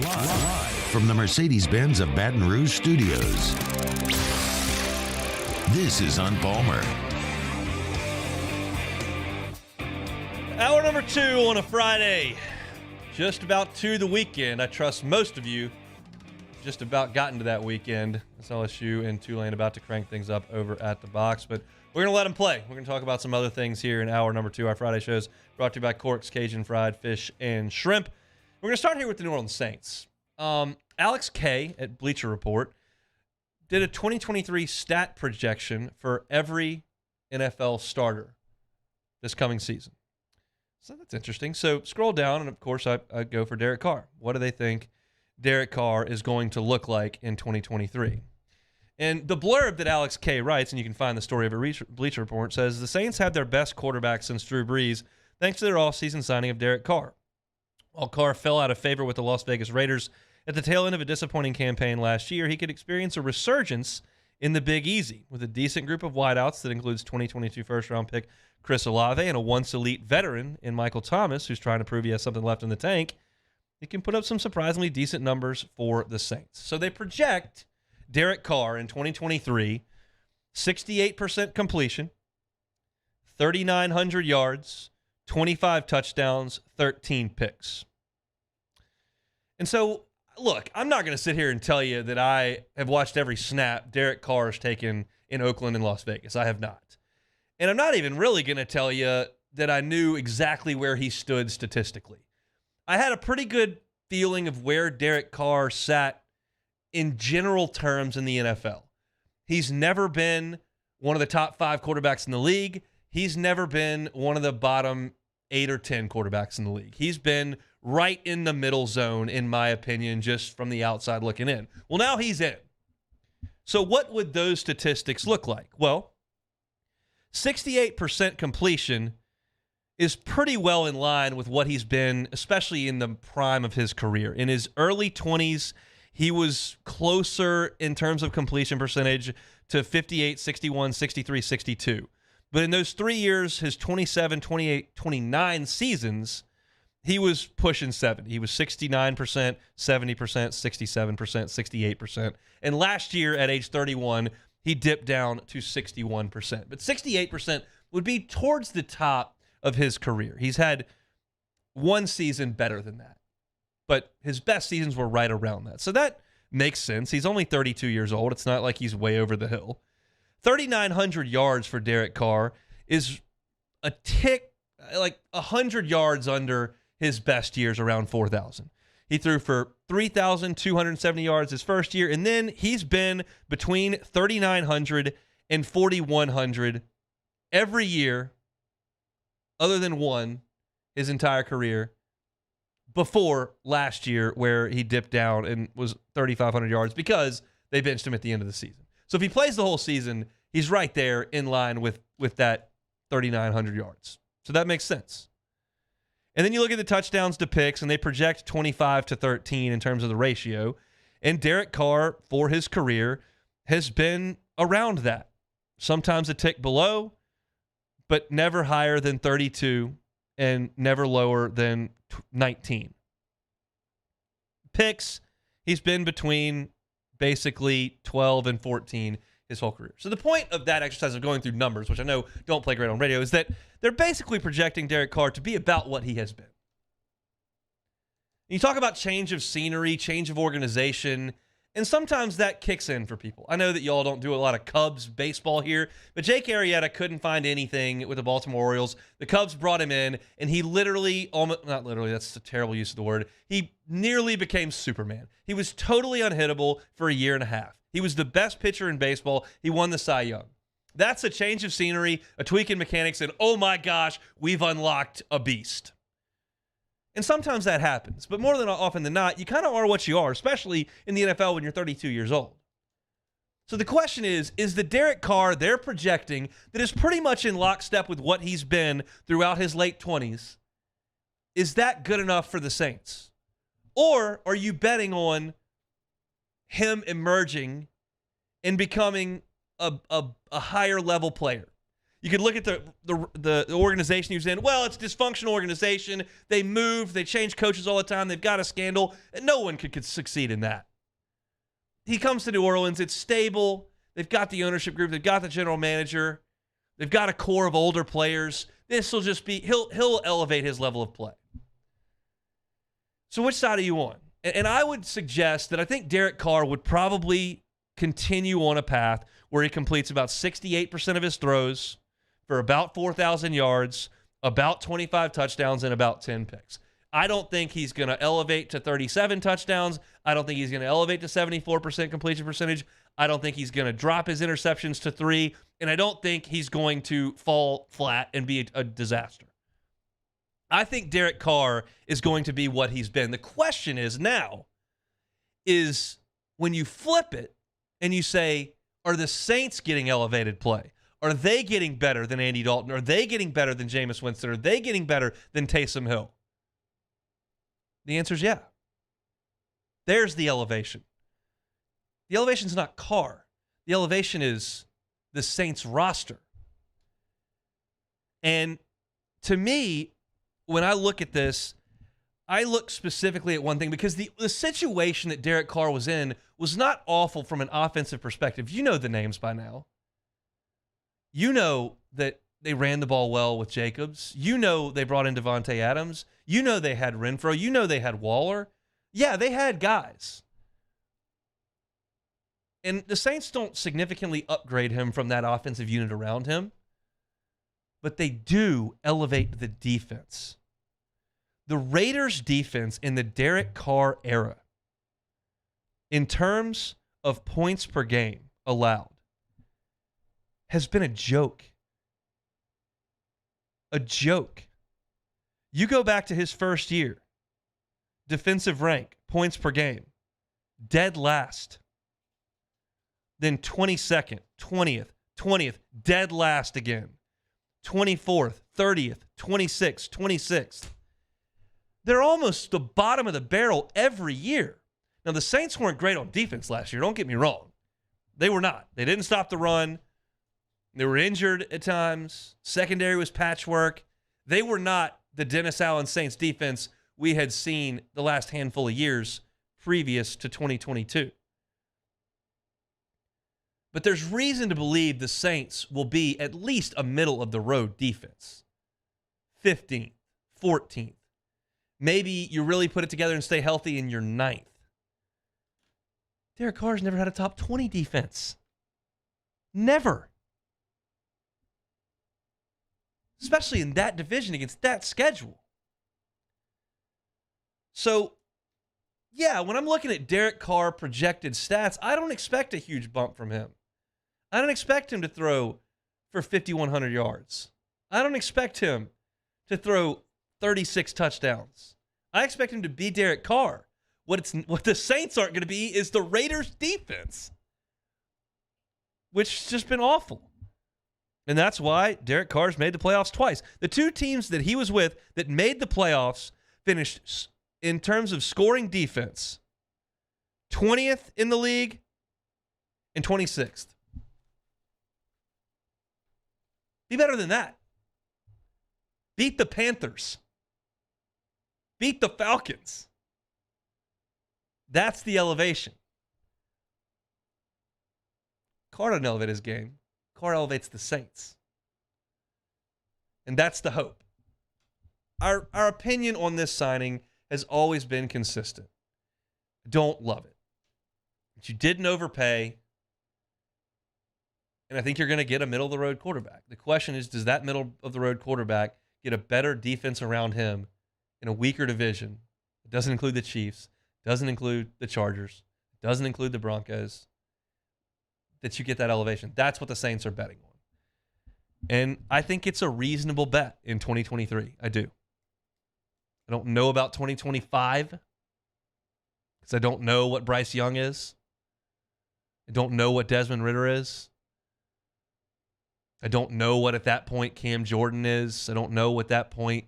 Live from the Mercedes-Benz of Baton Rouge studios. This is Hunt Palmer. Hour number 2 on a Friday. Just about to the weekend. I trust most of you just about gotten to that weekend. It's LSU and Tulane about to crank things up over at the box, but we're going to let them play. We're going to talk about some other things here in hour number 2. Our Friday shows brought to you by Cork's Cajun Fried Fish and Shrimp. We're going to start here with the New Orleans Saints. Alex K at Bleacher Report did a 2023 stat projection for every NFL starter this coming season. So that's interesting. So scroll down, and of course I go for Derek Carr. What do they think Derek Carr is going to look like in 2023? And the blurb that Alex K writes, and you can find the story of a Bleacher Report, says the Saints had their best quarterback since Drew Brees thanks to their offseason signing of Derek Carr. While Carr fell out of favor with the Las Vegas Raiders at the tail end of a disappointing campaign last year, he could experience a resurgence in the Big Easy with a decent group of wideouts that includes 2022 first-round pick Chris Olave and a once-elite veteran in Michael Thomas, who's trying to prove he has something left in the tank. He can put up some surprisingly decent numbers for the Saints. So they project Derek Carr in 2023, 68% completion, 3,900 yards, 25 touchdowns, 13 picks. And so, look, I'm not going to sit here and tell you that I have watched every snap Derek Carr has taken in Oakland and Las Vegas. I have not. And I'm not even really going to tell you that I knew exactly where he stood statistically. I had a pretty good feeling of where Derek Carr sat in general terms in the NFL. He's never been one of the top 5 quarterbacks in the league. He's never been one of the bottom 8 or 10 quarterbacks in the league. He's been right in the middle zone, in my opinion, just from the outside looking in. Well, now he's in. So what would those statistics look like? Well, 68% completion is pretty well in line with what he's been, especially in the prime of his career. In his early 20s, he was closer in terms of completion percentage to 58, 61, 63, 62. But in those 3 years, his 27, 28, 29 seasons, he was pushing 70. He was 69%, 70%, 67%, 68%. And last year at age 31, he dipped down to 61%. But 68% would be towards the top of his career. He's had one season better than that. But his best seasons were right around that. So that makes sense. He's only 32 years old. It's not like he's way over the hill. 3,900 yards for Derek Carr is a tick, like 100 yards under his best years around 4,000. He threw for 3,270 yards his first year, and then he's been between 3,900 and 4,100 every year, other than one, his entire career, before last year where he dipped down and was 3,500 yards because they benched him at the end of the season. So if he plays the whole season, he's right there in line with that 3,900 yards. So that makes sense. And then you look at the touchdowns to picks, and they project 25-13 in terms of the ratio. And Derek Carr, for his career, has been around that. Sometimes a tick below, but never higher than 32 and never lower than 19. Picks, he's been between basically 12 and 14 his whole career. So the point of that exercise of going through numbers, which I know don't play great on radio, is that they're basically projecting Derek Carr to be about what he has been. You talk about change of scenery, change of organization, and sometimes that kicks in for people. I know that y'all don't do a lot of Cubs baseball here, but Jake Arrieta couldn't find anything with the Baltimore Orioles. The Cubs brought him in, and he literally, not literally, that's a terrible use of the word, he nearly became Superman. He was totally unhittable for a year and a half. He was the best pitcher in baseball. He won the Cy Young. That's a change of scenery, a tweak in mechanics, and oh my gosh, we've unlocked a beast. And sometimes that happens, but more than often than not, you kind of are what you are, especially in the NFL when you're 32 years old. So the question is the Derek Carr they're projecting that is pretty much in lockstep with what he's been throughout his late 20s, is that good enough for the Saints? Or are you betting on him emerging and becoming a higher level player? You could look at the organization he was in. Well, it's a dysfunctional organization. They move. They change coaches all the time. They've got a scandal. And no one could succeed in that. He comes to New Orleans. It's stable. They've got the ownership group. They've got the general manager. They've got a core of older players. This will just be, he'll elevate his level of play. So which side are you on? And I would suggest that I think Derek Carr would probably continue on a path where he completes about 68% of his throws for about 4,000 yards, about 25 touchdowns, and about 10 picks. I don't think he's going to elevate to 37 touchdowns. I don't think he's going to elevate to 74% completion percentage. I don't think he's going to drop his interceptions to 3, and I don't think he's going to fall flat and be a disaster. I think Derek Carr is going to be what he's been. The question is now is when you flip it and you say, are the Saints getting elevated play? Are they getting better than Andy Dalton? Are they getting better than Jameis Winston? Are they getting better than Taysom Hill? The answer is yeah. There's the elevation. The elevation is not Carr. The elevation is the Saints roster. And to me, when I look at this, I look specifically at one thing because the situation that Derek Carr was in was not awful from an offensive perspective. You know the names by now. You know that they ran the ball well with Jacobs. You know they brought in Devontae Adams. You know they had Renfro. You know they had Waller. Yeah, they had guys. And the Saints don't significantly upgrade him from that offensive unit around him, but they do elevate the defense. The Raiders' defense in the Derek Carr era, in terms of points per game allowed, has been a joke. A joke. You go back to his first year, defensive rank, points per game, dead last. Then 22nd, 20th, dead last again. 24th, 30th, 26th, 26th. They're almost the bottom of the barrel every year. Now, the Saints weren't great on defense last year. Don't get me wrong. They were not. They didn't stop the run. They were injured at times. Secondary was patchwork. They were not the Dennis Allen Saints defense we had seen the last handful of years previous to 2022. But there's reason to believe the Saints will be at least a middle-of-the-road defense. 15th, 14th. Maybe you really put it together and stay healthy in your 9th. Derek Carr's never had a top 20 defense. Never. Especially in that division against that schedule. So, yeah, when I'm looking at Derek Carr projected stats, I don't expect a huge bump from him. I don't expect him to throw for 5,100 yards. I don't expect him to throw 36 touchdowns. I expect him to be Derek Carr. What the Saints aren't going to be is the Raiders' defense, which has just been awful. And that's why Derek Carr's made the playoffs twice. The two teams that he was with that made the playoffs finished, in terms of scoring defense, 20th in the league and 26th. Be better than that. Beat the Panthers. Beat the Falcons. That's the elevation. Carr doesn't elevate his game. Carr elevates the Saints. And that's the hope. Our opinion on this signing has always been consistent. Don't love it. But you didn't overpay. And I think you're going to get a middle-of-the-road quarterback. The question is, does that middle-of-the-road quarterback get a better defense around him in a weaker division? It doesn't include the Chiefs. Doesn't include the Chargers. Doesn't include the Broncos. That you get that elevation. That's what the Saints are betting on. And I think it's a reasonable bet in 2023. I do. I don't know about 2025 because I don't know what Bryce Young is. I don't know what Desmond Ridder is. I don't know what at that point Cam Jordan is. I don't know at that point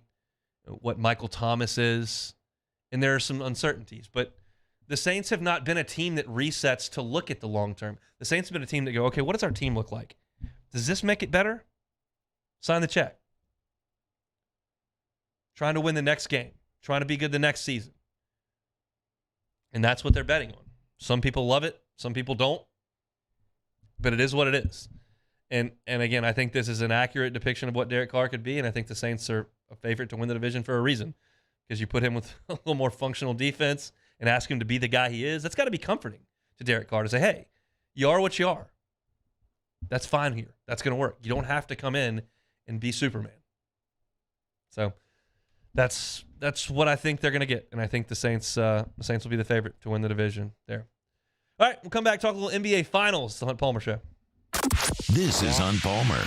what Michael Thomas is. And there are some uncertainties. But the Saints have not been a team that resets to look at the long term. The Saints have been a team that go, okay, what does our team look like? Does this make it better? Sign the check. Trying to win the next game. Trying to be good the next season. And that's what they're betting on. Some people love it. Some people don't. But it is what it is. And again, I think this is an accurate depiction of what Derek Carr could be, and I think the Saints are a favorite to win the division for a reason. Because you put him with a little more functional defense and ask him to be the guy he is, that's got to be comforting to Derek Carr to say, hey, you are what you are. That's fine here. That's going to work. You don't have to come in and be Superman. So that's what I think they're going to get, and I think the Saints will be the favorite to win the division there. All right, we'll come back, talk a little NBA Finals. The Hunt Palmer Show. This is Hunt Palmer.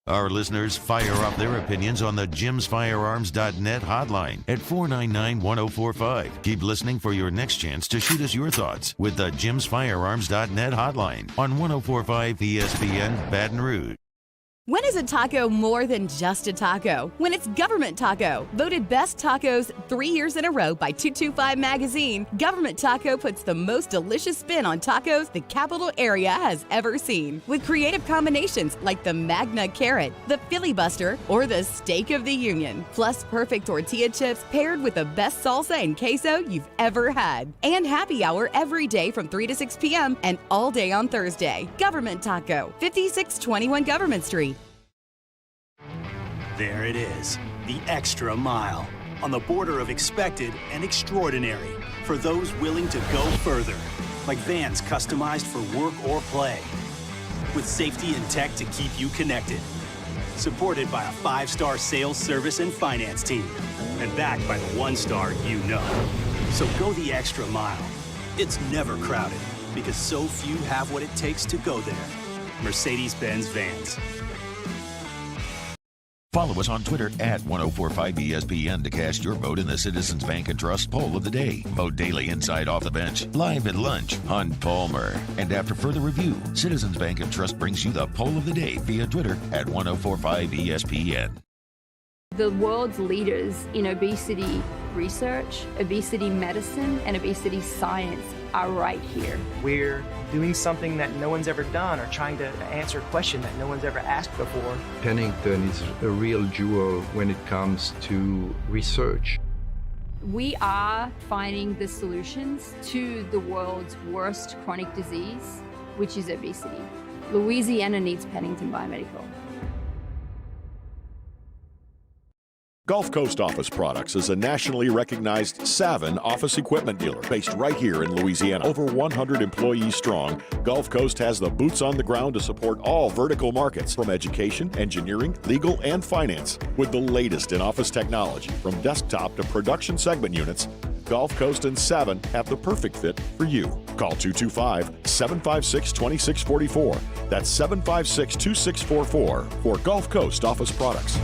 Our listeners fire up their opinions on the jimsfirearms.net hotline at 499-1045. Keep listening for your next chance to shoot us your thoughts with the jimsfirearms.net hotline on 1045 ESPN Baton Rouge. When is a taco more than just a taco? When it's Government Taco. Voted best tacos 3 years in a row by 225 Magazine, Government Taco puts the most delicious spin on tacos the capital area has ever seen. With creative combinations like the Magna Carrot, the Filibuster, or the Steak of the Union. Plus perfect tortilla chips paired with the best salsa and queso you've ever had. And happy hour every day from 3 to 6 p.m. and all day on Thursday. Government Taco, 5621 Government Street. There it is, the extra mile, on the border of expected and extraordinary for those willing to go further, like vans customized for work or play, with safety and tech to keep you connected, supported by a 5-star sales, service, and finance team, and backed by the 1-star you know. So go the extra mile. It's never crowded, because so few have what it takes to go there. Mercedes-Benz Vans. Follow us on Twitter at 1045ESPN to cast your vote in the Citizens Bank and Trust Poll of the Day. Vote daily inside Off the Bench, live at lunch, Hunt Palmer. And after further review, Citizens Bank and Trust brings you the Poll of the Day via Twitter at 1045ESPN. The world's leaders in obesity research, obesity medicine, and obesity science are right here. We're doing something that no one's ever done or trying to answer a question that no one's ever asked before. Pennington is a real jewel when it comes to research. We are finding the solutions to the world's worst chronic disease, which is obesity. Louisiana needs Pennington Biomedical. Gulf Coast Office Products is a nationally recognized Savin office equipment dealer based right here in Louisiana. Over 100 employees strong, Gulf Coast has the boots on the ground to support all vertical markets from education, engineering, legal, and finance. With the latest in office technology, from desktop to production segment units, Gulf Coast and Savin have the perfect fit for you. Call 225-756-2644. That's 756-2644 for Gulf Coast Office Products.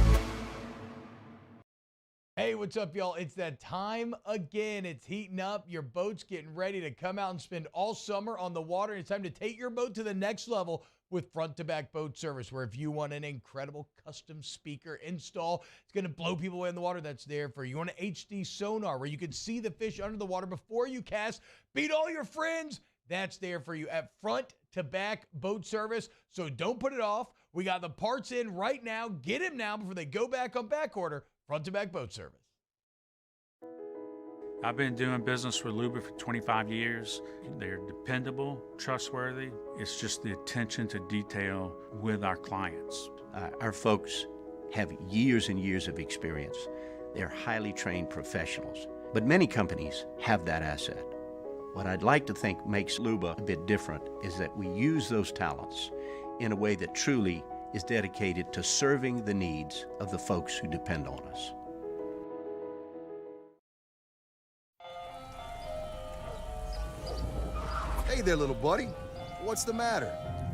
Hey, what's up, y'all? It's that time again. It's heating up. Your boat's getting ready to come out and spend all summer on the water. It's time to take your boat to the next level with front-to-back boat service, where if you want an incredible custom speaker install, it's going to blow people away in the water, that's there for you. You want an HD sonar where you can see the fish under the water before you cast, beat all your friends, that's there for you at front-to-back boat service. So don't put it off. We got the parts in right now. Get them now before they go back on back order. Front-to-back boat service. I've been doing business with Luba for 25 years. They're dependable, trustworthy. It's just the attention to detail with our clients. Our folks have years and years of experience. They're highly trained professionals. But many companies have that asset. What I'd like to think makes Luba a bit different is that we use those talents in a way that truly is dedicated to serving the needs of the folks who depend on us. Hey there, little buddy. What's the matter?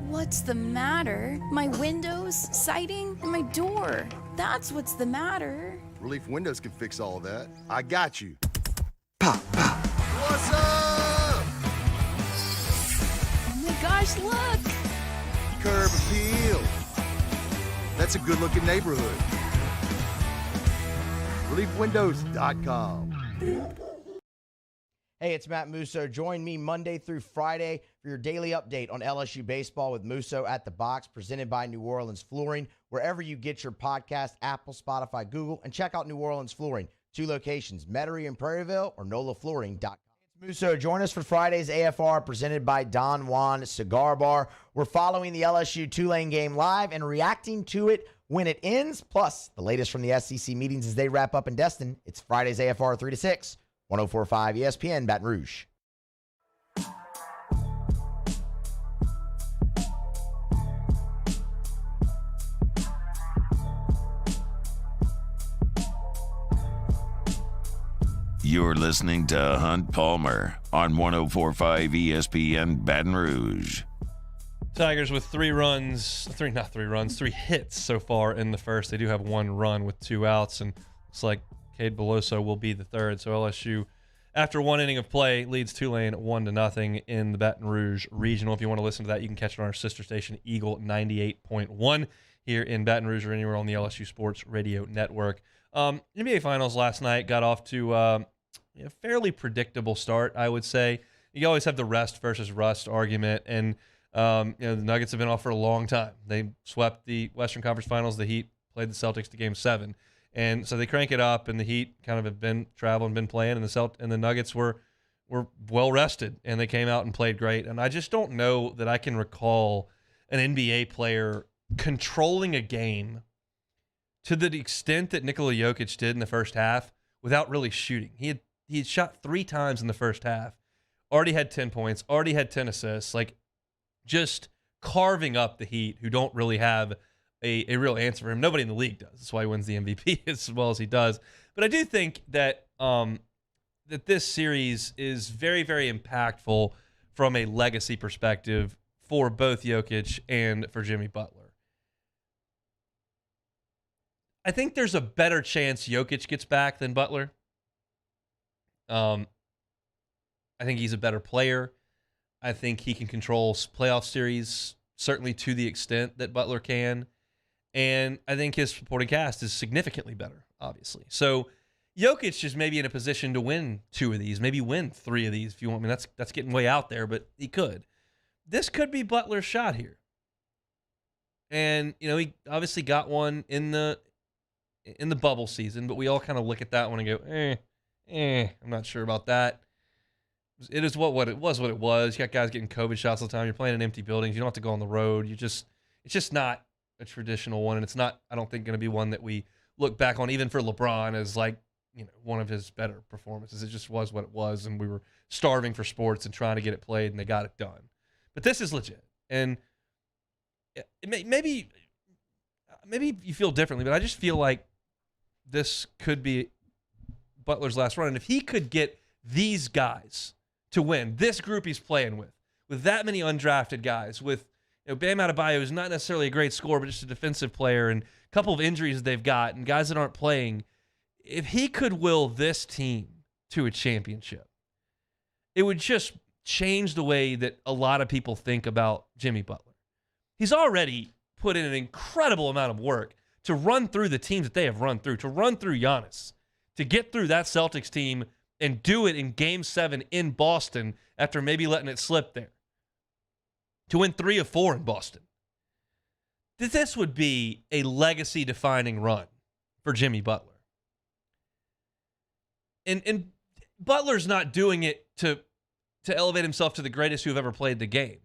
What's the matter? My windows, siding, and my door. That's what's the matter. Relief Windows can fix all that. I got you. Pop, pop. What's up? Oh my gosh, look! Curb appeal. That's a good-looking neighborhood. ReliefWindows.com. Hey, it's Matt Musso. Join me Monday through Friday for your daily update on LSU baseball with Musso at the Box, presented by New Orleans Flooring. Wherever you get your podcast, Apple, Spotify, Google, and check out New Orleans Flooring. 2 locations, Metairie and Prairieville, or NOLAFlooring.com. It's Musso. Join us for Friday's AFR, presented by Don Juan Cigar Bar. We're following the LSU Tulane game live and reacting to it when it ends, plus the latest from the SEC meetings as they wrap up in Destin. It's Friday's AFR 3 to 6. 104.5 ESPN, Baton Rouge. You're listening to Hunt Palmer on 104.5 ESPN, Baton Rouge. Tigers with 3 hits so far in the first. They do have 1 run with 2 outs, and it's like Cade Beloso will be the third. So LSU, after 1 inning of play, leads Tulane 1-0 in the Baton Rouge Regional. If you want to listen to that, you can catch it on our sister station, Eagle 98.1, here in Baton Rouge or anywhere on the LSU Sports Radio Network. NBA Finals last night got off to a fairly predictable start, I would say. You always have the rest versus rust argument, and the Nuggets have been off for a long time. They swept the Western Conference Finals. The Heat played the Celtics to Game 7. And so they crank it up, and the Heat kind of have been traveling, been playing, and the Nuggets were well rested, and they came out and played great. And I just don't know that I can recall an NBA player controlling a game to the extent that Nikola Jokic did in the first half without really shooting. He had shot 3 times in the first half, already had 10 points, already had 10 assists, like just carving up the Heat, who don't really have a real answer for him. Nobody in the league does. That's why he wins the MVP as well as he does. But I do think that that this series is very, very impactful from a legacy perspective for both Jokic and for Jimmy Butler. I think there's a better chance Jokic gets back than Butler. I think he's a better player. I think he can control playoff series, certainly to the extent that Butler can. And I think his supporting cast is significantly better, obviously. So Jokic is maybe in a position to win 2 of these, maybe win 3 of these if you want. I mean, that's getting way out there, but he could. This could be Butler's shot here. And, he obviously got one in the bubble season, but we all kind of look at that one and go, I'm not sure about that. It is what it was. You got guys getting COVID shots all the time. You're playing in empty buildings. You don't have to go on the road. It's just not a traditional one, and it's not, I don't think, going to be one that we look back on, even for LeBron, as like, one of his better performances. It just was what it was, and we were starving for sports and trying to get it played, and they got it done. But this is legit. And maybe you feel differently, but I just feel like this could be Butler's last run. And if he could get these guys to win, this group he's playing with that many undrafted guys, with Bam Adebayo is not necessarily a great scorer, but just a defensive player, and a couple of injuries they've got, and guys that aren't playing, if he could will this team to a championship, it would just change the way that a lot of people think about Jimmy Butler. He's already put in an incredible amount of work to run through the teams that they have run through, to run through Giannis, to get through that Celtics team and do it in Game 7 in Boston after maybe letting it slip there, to win 3 of 4 in Boston. This would be a legacy-defining run for Jimmy Butler. And Butler's not doing it to elevate himself to the greatest who have ever played the game.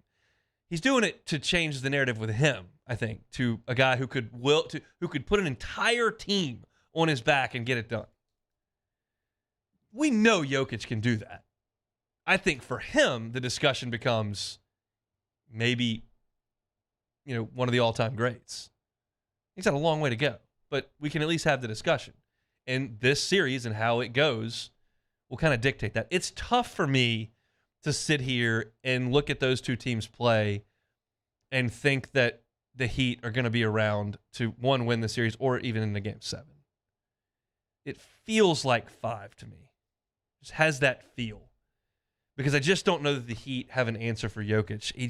He's doing it to change the narrative with him, I think, to a guy who could put an entire team on his back and get it done. We know Jokic can do that. I think for him, the discussion becomes maybe, one of the all-time greats. He's got a long way to go, but we can at least have the discussion. And this series and how it goes will kind of dictate that. It's tough for me to sit here and look at those two teams play and think that the Heat are going to be around to, one, win the series or even in the Game 7. It feels like 5 to me. It just has that feel. Because I just don't know that the Heat have an answer for Jokic. He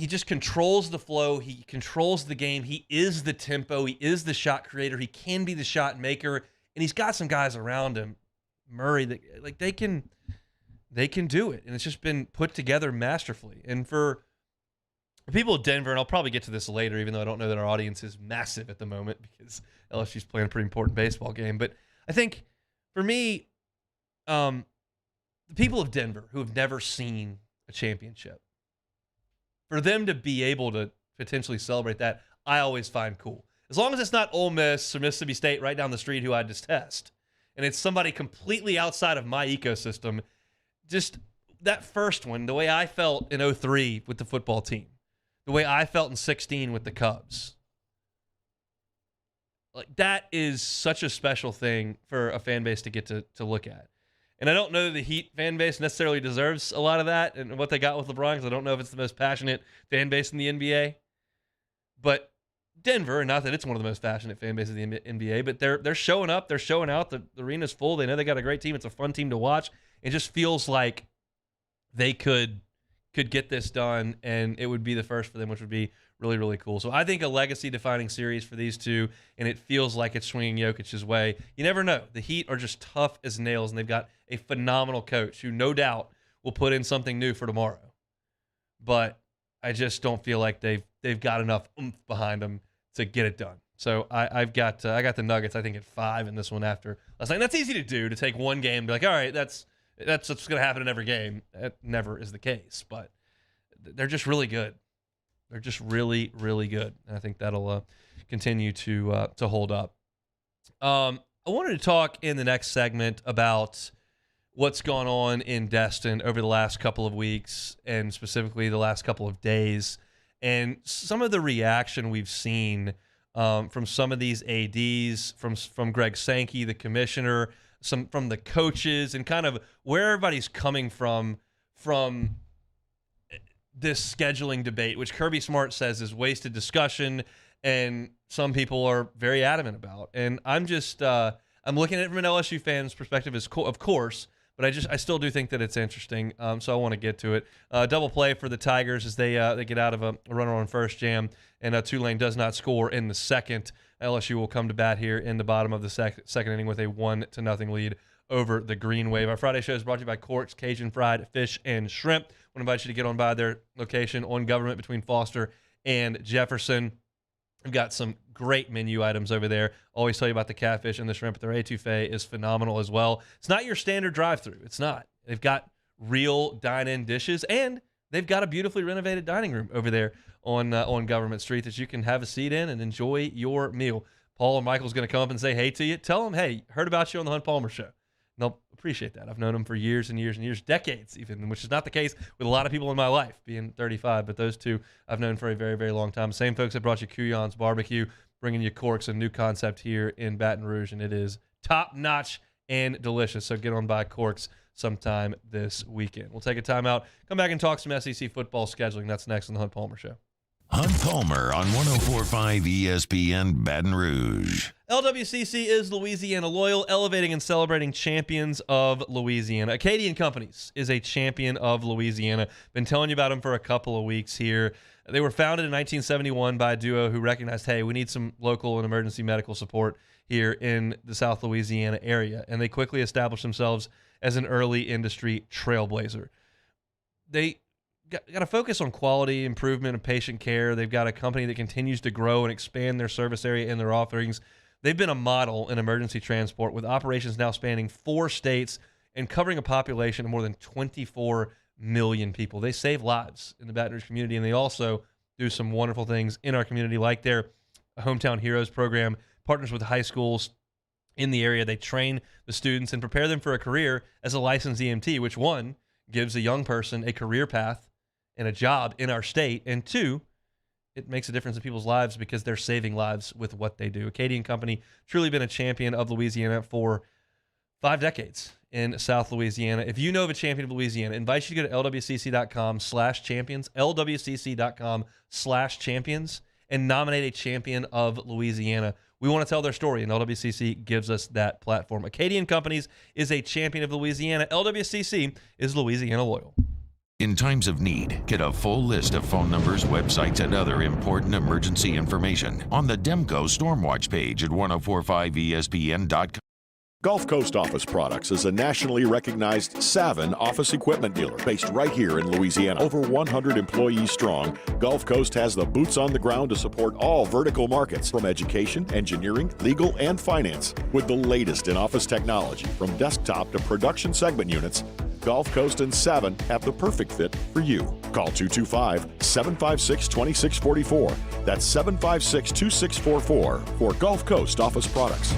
just controls the flow. He controls the game. He is the tempo. He is the shot creator. He can be the shot maker. And he's got some guys around him, Murray, that like they can do it. And it's just been put together masterfully. And for people of Denver, and I'll probably get to this later, even though I don't know that our audience is massive at the moment because LSU's playing a pretty important baseball game. But I think for me, the people of Denver who have never seen a championship, for them to be able to potentially celebrate that, I always find cool. As long as it's not Ole Miss or Mississippi State right down the street who I detest, and it's somebody completely outside of my ecosystem, just that first one, the way I felt in 2003 with the football team, the way I felt in 2016 with the Cubs, like that is such a special thing for a fan base to get to look at. And I don't know that the Heat fan base necessarily deserves a lot of that and what they got with LeBron, because I don't know if it's the most passionate fan base in the NBA. But Denver, and not that it's one of the most passionate fan bases in the NBA, but they're showing up, they're showing out. The arena's full. They know they got a great team. It's a fun team to watch. It just feels like they could get this done, and it would be the first for them, which would be really, really cool. So I think a legacy-defining series for these two, and it feels like it's swinging Jokic's way. You never know. The Heat are just tough as nails, and they've got a phenomenal coach who no doubt will put in something new for tomorrow. But I just don't feel like they've got enough oomph behind them to get it done. So I got the Nuggets, I think, at 5 in this one after last night. And that's easy to do, to take one game and be like, all right, that's what's going to happen in every game. That never is the case, but they're just really good. They're just really, really good. And I think that'll continue to hold up. I wanted to talk in the next segment about what's gone on in Destin over the last couple of weeks, and specifically the last couple of days, and some of the reaction we've seen from some of these ADs, from Greg Sankey, the commissioner, from the coaches, and kind of where everybody's coming from this scheduling debate, which Kirby Smart says is wasted discussion, and some people are very adamant about. And I'm just I'm looking at it from an LSU fan's perspective, of course, but I still do think that it's interesting. So I want to get to it. Double play for the Tigers as they get out of a runner on first jam, and Tulane does not score in the second. LSU will come to bat here in the bottom of the second inning with a 1-0 lead over the Green Wave. Our Friday show is brought to you by Cork's Cajun Fried Fish and Shrimp. I want to invite you to get on by their location on Government between Foster and Jefferson. We've got some great menu items over there. Always tell you about the catfish and the shrimp, but their etouffee is phenomenal as well. It's not your standard drive-through. It's not. They've got real dine-in dishes, and they've got a beautifully renovated dining room over there on Government Street that you can have a seat in and enjoy your meal. Paul or Michael's going to come up and say hey to you, tell them, hey, heard about you on the Hunt Palmer Show. And they'll appreciate that. I've known them for years and years and years, decades even, which is not the case with a lot of people in my life, being 35. But those two I've known for a very, very long time. Same folks that brought you Couillon's Barbecue, bringing you Corks, a new concept here in Baton Rouge, and it is top-notch and delicious. So get on by Corks sometime this weekend. We'll take a timeout, come back and talk some SEC football scheduling. That's next on the Hunt Palmer Show. Hunt Palmer on 104.5 ESPN Baton Rouge. LWCC is Louisiana loyal, elevating and celebrating champions of Louisiana. Acadian Companies is a champion of Louisiana. Been telling you about them for a couple of weeks here. They were founded in 1971 by a duo who recognized, hey, we need some local and emergency medical support here in the South Louisiana area. And they quickly established themselves as an early industry trailblazer. They got to focus on quality, improvement, and patient care. They've got a company that continues to grow and expand their service area and their offerings. They've been a model in emergency transport with operations now spanning 4 states and covering a population of more than 24 million people. They save lives in the Baton Rouge community, and they also do some wonderful things in our community, like their Hometown Heroes program, partners with high schools in the area. They train the students and prepare them for a career as a licensed EMT, which, one, gives a young person a career path and a job in our state, and 2, it makes a difference in people's lives because they're saving lives with what they do. Acadian Company, truly been a champion of Louisiana for 5 decades in South Louisiana. If you know of a champion of Louisiana, I invite you to go to lwcc.com/champions, lwcc.com/champions, and nominate a champion of Louisiana. We want to tell their story, and LWCC gives us that platform. Acadian Companies is a champion of Louisiana. LWCC is Louisiana loyal. In times of need, get a full list of phone numbers, websites, and other important emergency information on the Demco Stormwatch page at 1045ESPN.com. Gulf Coast Office Products is a nationally recognized Savin office equipment dealer based right here in Louisiana. Over 100 employees strong, Gulf Coast has the boots on the ground to support all vertical markets, from education, engineering, legal, and finance. With the latest in office technology, from desktop to production segment units, Gulf Coast and Savin have the perfect fit for you. Call 225-756-2644. That's 756-2644 for Gulf Coast Office Products.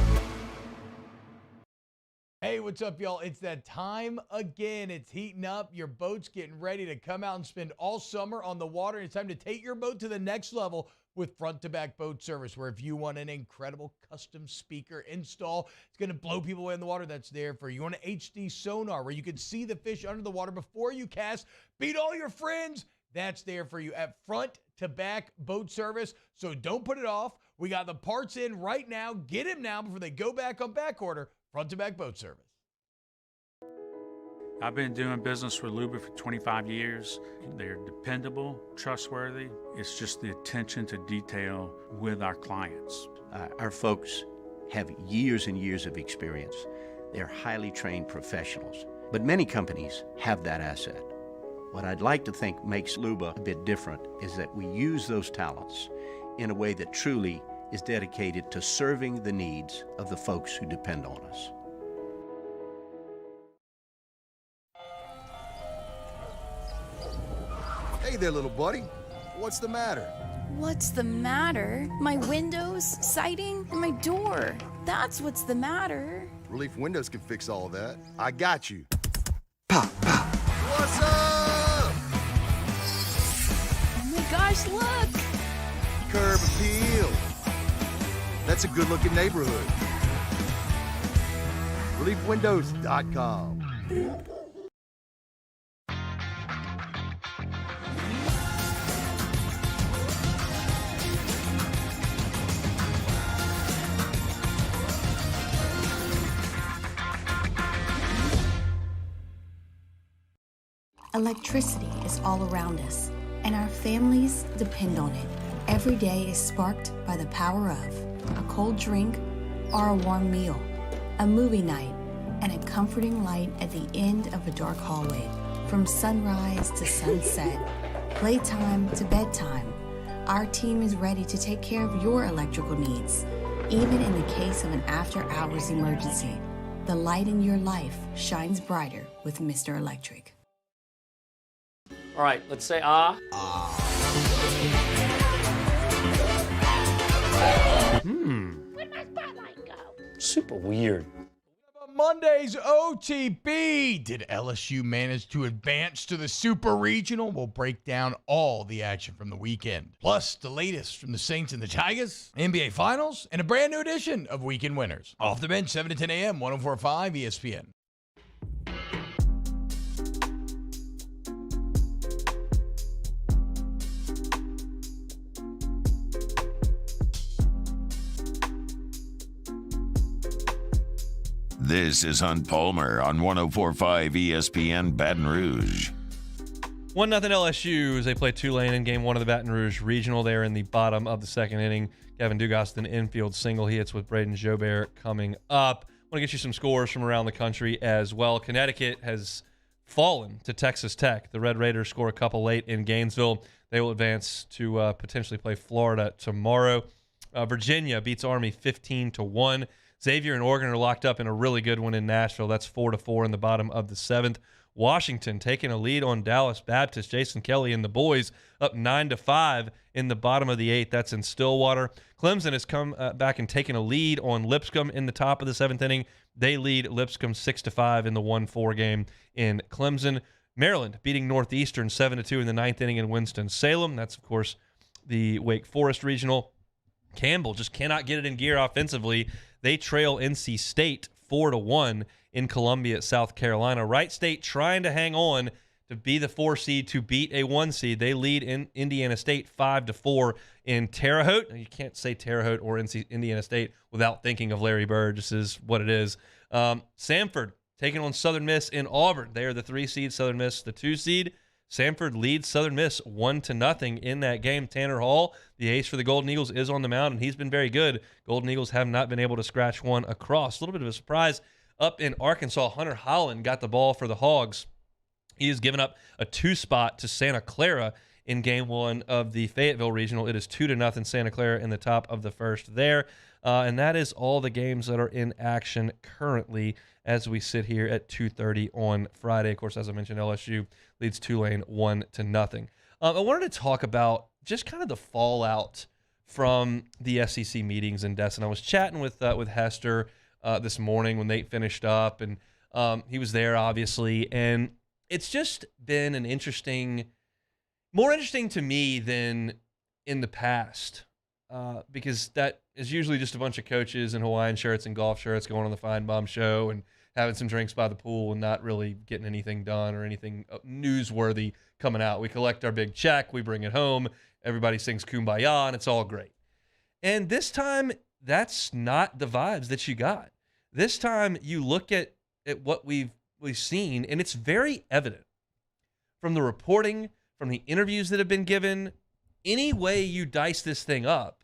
Hey, what's up, y'all? It's that time again. It's heating up. Your boat's getting ready to come out and spend all summer on the water. It's time to take your boat to the next level with front-to-back boat service, where if you want an incredible custom speaker install, it's going to blow people away in the water, that's there for you. You want an HD sonar where you can see the fish under the water before you cast, beat all your friends, that's there for you at front-to-back boat service. So don't put it off. We got the parts in right now. Get them now before they go back on back order. Front-to-back boat service. I've been doing business with Luba for 25 years. They're dependable, trustworthy. It's just the attention to detail with our clients. Our folks have years and years of experience. They're highly trained professionals. But many companies have that asset. What I'd like to think makes Luba a bit different is that we use those talents in a way that truly is dedicated to serving the needs of the folks who depend on us. Hey there, little buddy. What's the matter? What's the matter? My windows, siding, and my door. That's what's the matter. Relief Windows can fix all that. I got you. Pop, pop. What's up? Oh my gosh, look! Curb appeal. That's a good-looking neighborhood. ReliefWindows.com. Electricity is all around us, and our families depend on it. Every day is sparked by the power of a cold drink or a warm meal, a movie night, and a comforting light at the end of a dark hallway. From sunrise to sunset, playtime to bedtime, our team is ready to take care of your electrical needs. Even in the case of an after-hours emergency, the light in your life shines brighter with Mr. Electric. All right, let's say ah. super weird. Monday's OTB. Did LSU manage to advance to the Super Regional? We'll break down all the action from the weekend. Plus, the latest from the Saints and the Tigers, NBA Finals, and a brand new edition of Weekend Winners. Off the bench, 7 to 10 a.m., 104.5 ESPN. This is Hunt Palmer on 104.5 ESPN Baton Rouge. 1-0 LSU as they play Tulane in game one of the Baton Rouge Regional. They're in the bottom of the second inning. Kevin Dugas, an infield single. He hits with Braden Jobert coming up. I want to get you some scores from around the country as well. Connecticut has fallen to Texas Tech. The Red Raiders score a couple late in Gainesville. They will advance to potentially play Florida tomorrow. Virginia beats Army 15-1. Xavier and Oregon are locked up in a really good one in Nashville. That's 4-4 in the bottom of the seventh. Washington taking a lead on Dallas Baptist. Jason Kelly and the boys up 9-5 in the bottom of the eighth. That's in Stillwater. Clemson has come back and taken a lead on Lipscomb in the top of the seventh inning. They lead Lipscomb 6-5 in the 1-4 game in Clemson. Maryland beating Northeastern 7-2 in the ninth inning in Winston-Salem. That's, of course, the Wake Forest Regional. Campbell just cannot get it in gear offensively. They trail NC State 4-1 in Columbia, South Carolina. Wright State trying to hang on to be the 4 seed to beat a 1 seed. They lead in Indiana State 5-4 in Terre Haute. You can't say Terre Haute or Indiana State without thinking of Larry Bird. This is what it is. Samford taking on Southern Miss in Auburn. They are the 3 seed, Southern Miss the 2 seed. Samford leads Southern Miss 1-0 in that game. Tanner Hall, the ace for the Golden Eagles, is on the mound, and he's been very good. Golden Eagles have not been able to scratch one across. A little bit of a surprise up in Arkansas. Hunter Holland got the ball for the Hogs. He has given up a 2 spot to Santa Clara in game one of the Fayetteville Regional. It is 2-0 Santa Clara in the top of the first there. And that is all the games that are in action currently as we sit here at 2:30 on Friday. Of course, as I mentioned, LSU leads Tulane 1-0. I wanted to talk about just kind of the fallout from the SEC meetings in Destin. I was chatting with Hester this morning when they finished up, and he was there, obviously. And it's just been more interesting to me than in the past, because that is usually just a bunch of coaches in Hawaiian shirts and golf shirts going on the Fine Bomb show and having some drinks by the pool and not really getting anything done or anything newsworthy coming out. We collect our big check, we bring it home, everybody sings Kumbaya, and it's all great. And this time, that's not the vibes that you got. This time, you look at what we've seen, and it's very evident from the reporting, from the interviews that have been given, any way you dice this thing up,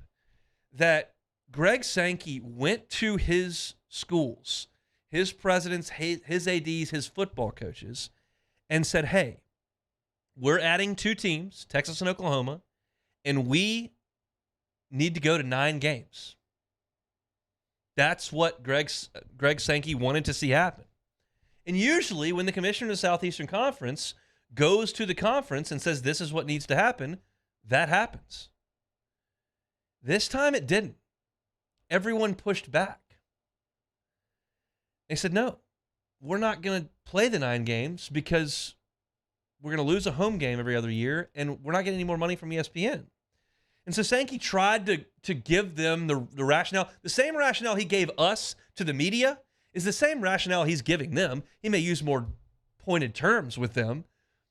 that Greg Sankey went to his schools, his presidents, his ADs, his football coaches, and said, hey, we're adding 2 teams, Texas and Oklahoma, and we need to go to 9 games. That's what Greg Sankey wanted to see happen. And usually when the commissioner of the Southeastern Conference goes to the conference and says this is what needs to happen, that happens. This time it didn't. Everyone pushed back. They said, no, we're not going to play the 9 games because we're going to lose a home game every other year, and we're not getting any more money from ESPN. And so Sankey tried to give them the rationale. The same rationale he gave us to the media is the same rationale he's giving them. He may use more pointed terms with them,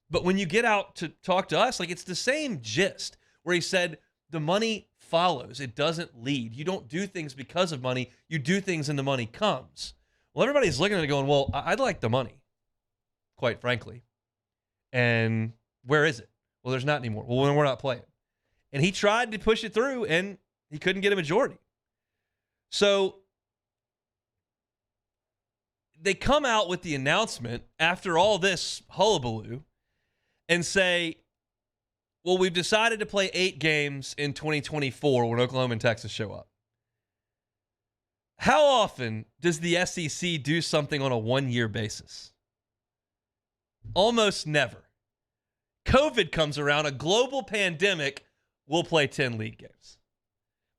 but when you get out to talk to us, like, it's the same gist where he said the money follows. It doesn't lead. You don't do things because of money. You do things and the money comes. Well, everybody's looking at it going, well, I'd like the money, quite frankly. And where is it? Well, there's not anymore. Well, then we're not playing. And he tried to push it through, and he couldn't get a majority. So they come out with the announcement after all this hullabaloo and say, well, we've decided to play 8 games in 2024 when Oklahoma and Texas show up. How often does the SEC do something on a 1-year basis? Almost never. COVID comes around, a global pandemic, we'll play 10 league games.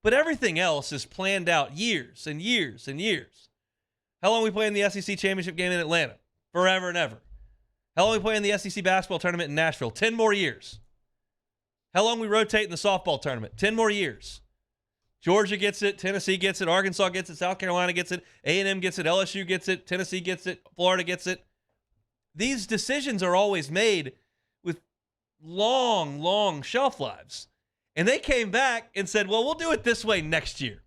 But everything else is planned out years and years and years. How long we play in the SEC championship game in Atlanta? Forever and ever. How long we play in the SEC basketball tournament in Nashville? 10 more years. How long we rotate in the softball tournament? 10 more years. Georgia gets it. Tennessee gets it. Arkansas gets it. South Carolina gets it. A&M gets it. LSU gets it. Tennessee gets it. Florida gets it. These decisions are always made with long, long shelf lives. And they came back and said, well, we'll do it this way next year.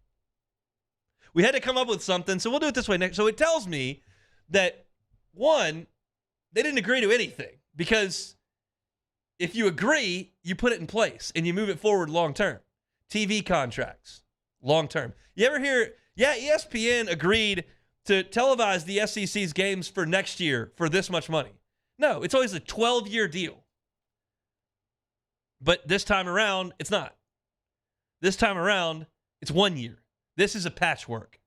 We had to come up with something, so we'll do it this way next. So it tells me that, one, they didn't agree to anything, because if you agree, you put it in place and you move it forward long term. TV contracts, long term. You ever hear, ESPN agreed to televise the SEC's games for next year for this much money? No, it's always a 12-year deal. But this time around, it's not. This time around, it's 1 year. This is a patchwork.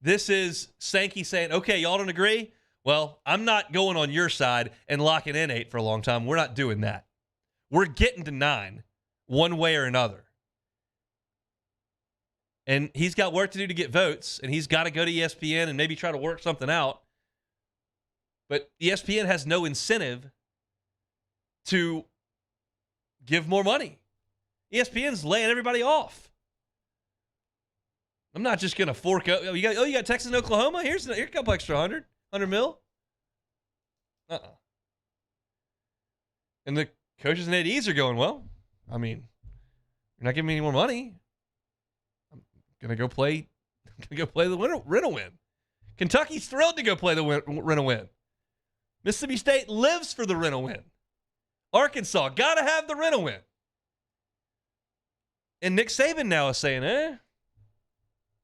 This is Sankey saying, okay, y'all don't agree? Well, I'm not going on your side and locking in 8 for a long time. We're not doing that. We're getting to 9 one way or another. And he's got work to do to get votes, and he's got to go to ESPN and maybe try to work something out. But ESPN has no incentive to give more money. ESPN's laying everybody off. I'm not just going to fork up. You got Texas and Oklahoma? Here's a couple extra 100 mil. And the coaches and ADs are going, well, I mean, you're not giving me any more money. I'm going to go play the Rent-A-Win. Kentucky's thrilled to go play the Rent-A-Win. Mississippi State lives for the Rent-A-Win. Arkansas, got to have the Rent-A-Win. And Nick Saban now is saying,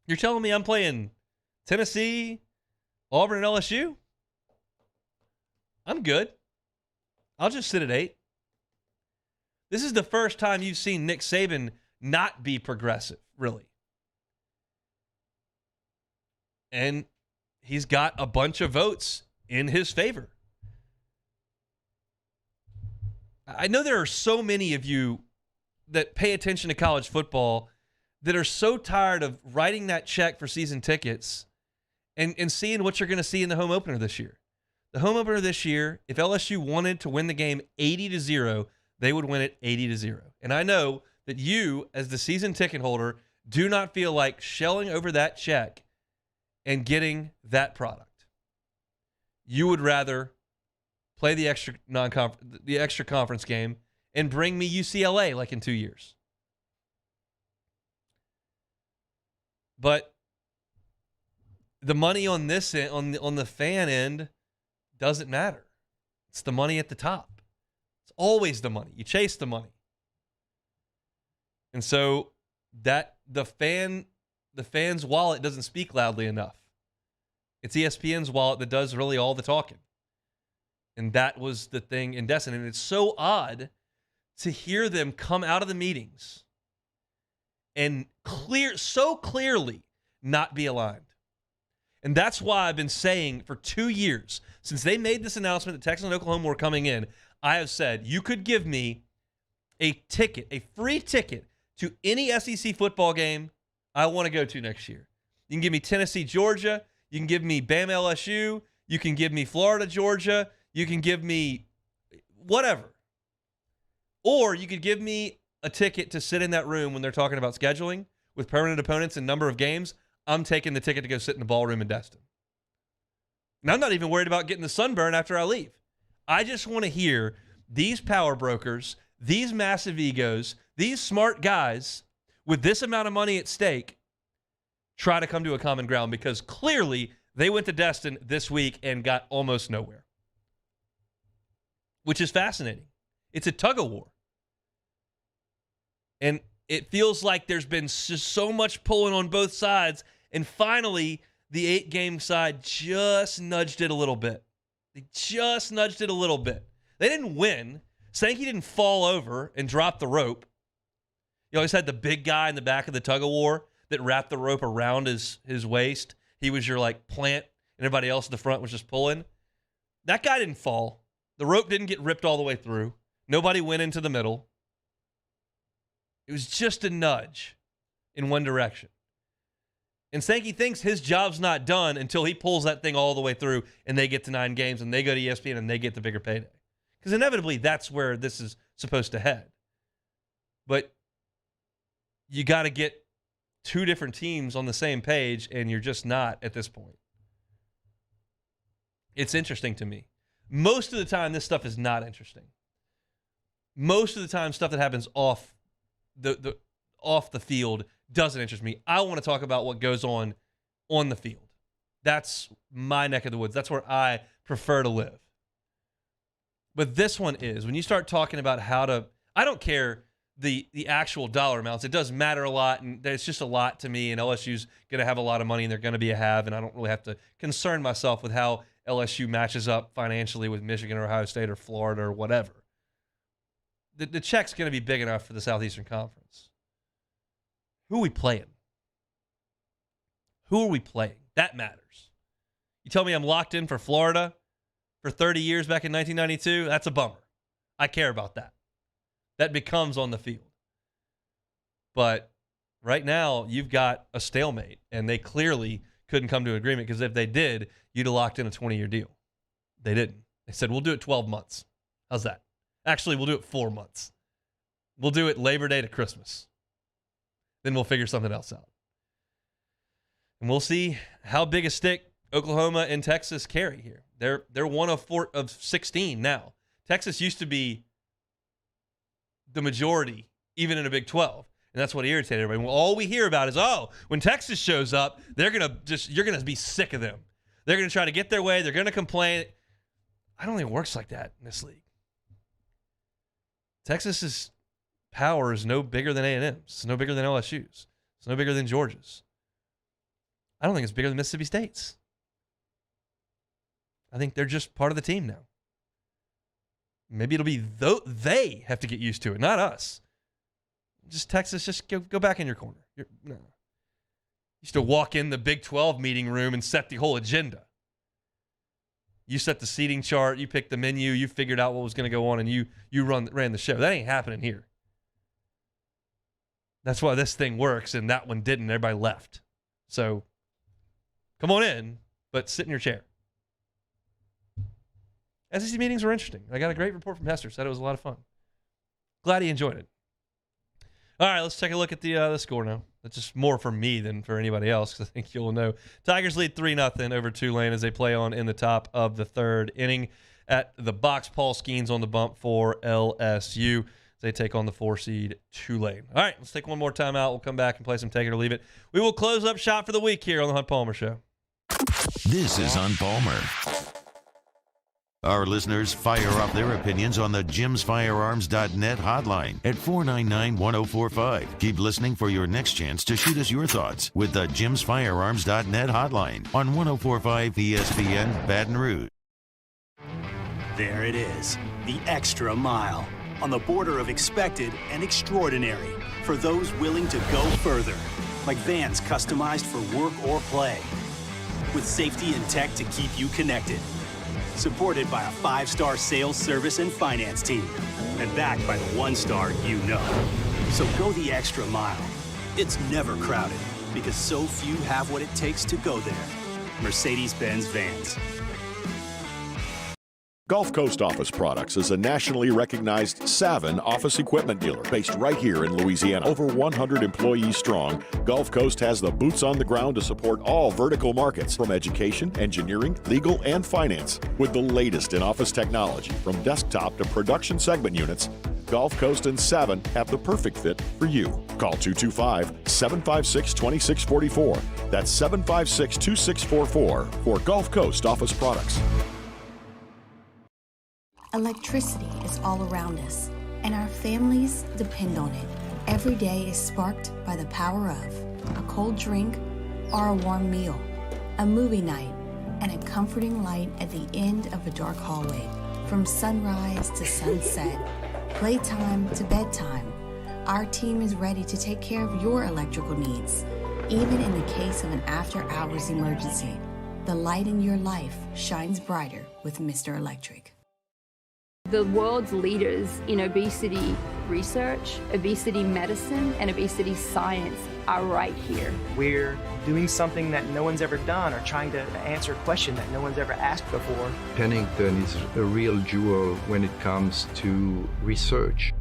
you're telling me I'm playing Tennessee, Auburn, and LSU? I'm good. I'll just sit at 8. This is the first time you've seen Nick Saban not be progressive, really. And he's got a bunch of votes in his favor. I know there are so many of you that pay attention to college football that are so tired of writing that check for season tickets and seeing what you're going to see in the home opener this year. The home opener this year, if LSU wanted to win the game 80-0, they would win it 80-0. And I know that you, as the season ticket holder, do not feel like shelling over that check and getting that product. You would rather play the extra conference game and bring me UCLA like in 2 years. But the money on this end, on the fan end, doesn't matter. It's the money at the top. It's always the money. You chase the money. And so that the fan's wallet doesn't speak loudly enough. It's ESPN's wallet that does really all the talking. And that was the thing in Destin. And it's so odd to hear them come out of the meetings and so clearly not be aligned. And that's why I've been saying for 2 years, since they made this announcement that Texas and Oklahoma were coming in, I have said, you could give me a free ticket to any SEC football game I want to go to next year. You can give me Tennessee, Georgia. You can give me Bama, LSU. You can give me Florida, Georgia. You can give me whatever. Or you could give me a ticket to sit in that room when they're talking about scheduling with permanent opponents and number of games. I'm taking the ticket to go sit in the ballroom in Destin. And I'm not even worried about getting the sunburn after I leave. I just want to hear these power brokers, these massive egos, these smart guys with this amount of money at stake try to come to a common ground, because clearly they went to Destin this week and got almost nowhere, which is fascinating. It's a tug of war. And it feels like there's been so much pulling on both sides, and finally the 8-game side just nudged it a little bit. They just nudged it a little bit. They didn't win. Sankey didn't fall over and drop the rope. You always had the big guy in the back of the tug of war that wrapped the rope around his waist. He was your plant, and everybody else in the front was just pulling. That guy didn't fall. The rope didn't get ripped all the way through. Nobody went into the middle. It was just a nudge. in one direction. And Sankey thinks his job's not done until he pulls that thing all the way through and they get to 9 games and they go to ESPN and they get the bigger payday. Because inevitably that's where this is supposed to head. But you got to get 2 different teams on the same page, and you're just not at this point. It's interesting to me. Most of the time, this stuff is not interesting. Most of the time, stuff that happens off the field doesn't interest me. I want to talk about what goes on the field. That's my neck of the woods. That's where I prefer to live. But this one is, when you start talking about how to, I don't care the actual dollar amounts. It does matter a lot, and it's just a lot to me, and LSU's going to have a lot of money, and they're going to be a have, and I don't really have to concern myself with how LSU matches up financially with Michigan or Ohio State or Florida or whatever. The check's going to be big enough for the Southeastern Conference. Who are we playing? Who are we playing? That matters. You tell me I'm locked in for Florida for 30 years back in 1992? That's a bummer. I care about that. That becomes on the field. But right now, you've got a stalemate, and they clearly couldn't come to an agreement, because if they did, you'd have locked in a 20-year deal. They didn't. They said, we'll do it 12 months. How's that? Actually, we'll do it 4 months. We'll do it Labor Day to Christmas. Then we'll figure something else out. And we'll see how big a stick Oklahoma and Texas carry here. They're one of 16 now. Texas used to be the majority, even in a Big 12. And that's what irritated everybody. All we hear about is, when Texas shows up, you're going to be sick of them. They're going to try to get their way. They're going to complain. I don't think it works like that in this league. Texas's power is no bigger than A&M's. It's no bigger than LSU's. It's no bigger than Georgia's. I don't think it's bigger than Mississippi State's. I think they're just part of the team now. Maybe it'll be they have to get used to it, not us. Just Texas, just go back in your corner. No. You used to walk in the Big 12 meeting room and set the whole agenda. You set the seating chart, you picked the menu, you figured out what was going to go on, and you ran the show. That ain't happening here. That's why this thing works, and that one didn't. Everybody left. So come on in, but sit in your chair. SEC meetings were interesting. I got a great report from Hester. Said it was a lot of fun. Glad he enjoyed it. All right, let's take a look at the score now. That's just more for me than for anybody else, because I think you'll know. Tigers lead 3-0 over Tulane as they play on in the top of the 3rd inning. At the box, Paul Skeens on the bump for LSU as they take on the 4-seed Tulane. All right, let's take one more time out. We'll come back and play some Take It or Leave It. We will close up shop for the week here on the Hunt Palmer Show. This is Hunt Palmer. Our listeners fire off their opinions on the jimsfirearms.net hotline at 499-1045. Keep listening for your next chance to shoot us your thoughts with the jimsfirearms.net hotline on 1045 ESPN Baton Rouge. There it is, the extra mile, on the border of expected and extraordinary, for those willing to go further, like vans customized for work or play, with safety and tech to keep you connected. Supported by a 5-star sales, service, and finance team. And backed by the 1-star you know. So go the extra mile. It's never crowded, because so few have what it takes to go there. Mercedes-Benz Vans. Gulf Coast Office Products is a nationally recognized Savin office equipment dealer based right here in Louisiana. Over 100 employees strong, Gulf Coast has the boots on the ground to support all vertical markets, from education, engineering, legal, and finance. With the latest in office technology, from desktop to production segment units, Gulf Coast and Savin have the perfect fit for you. Call 225-756-2644. That's 756-2644 for Gulf Coast Office Products. Electricity is all around us, and our families depend on it. Every day is sparked by the power of a cold drink or a warm meal, a movie night, and a comforting light at the end of a dark hallway. From sunrise to sunset, playtime to bedtime, our team is ready to take care of your electrical needs. Even in the case of an after-hours emergency, the light in your life shines brighter with Mr. Electric. The world's leaders in obesity research, obesity medicine, and obesity science are right here. We're doing something that no one's ever done or trying to answer a question that no one's ever asked before. Pennington is a real jewel when it comes to research.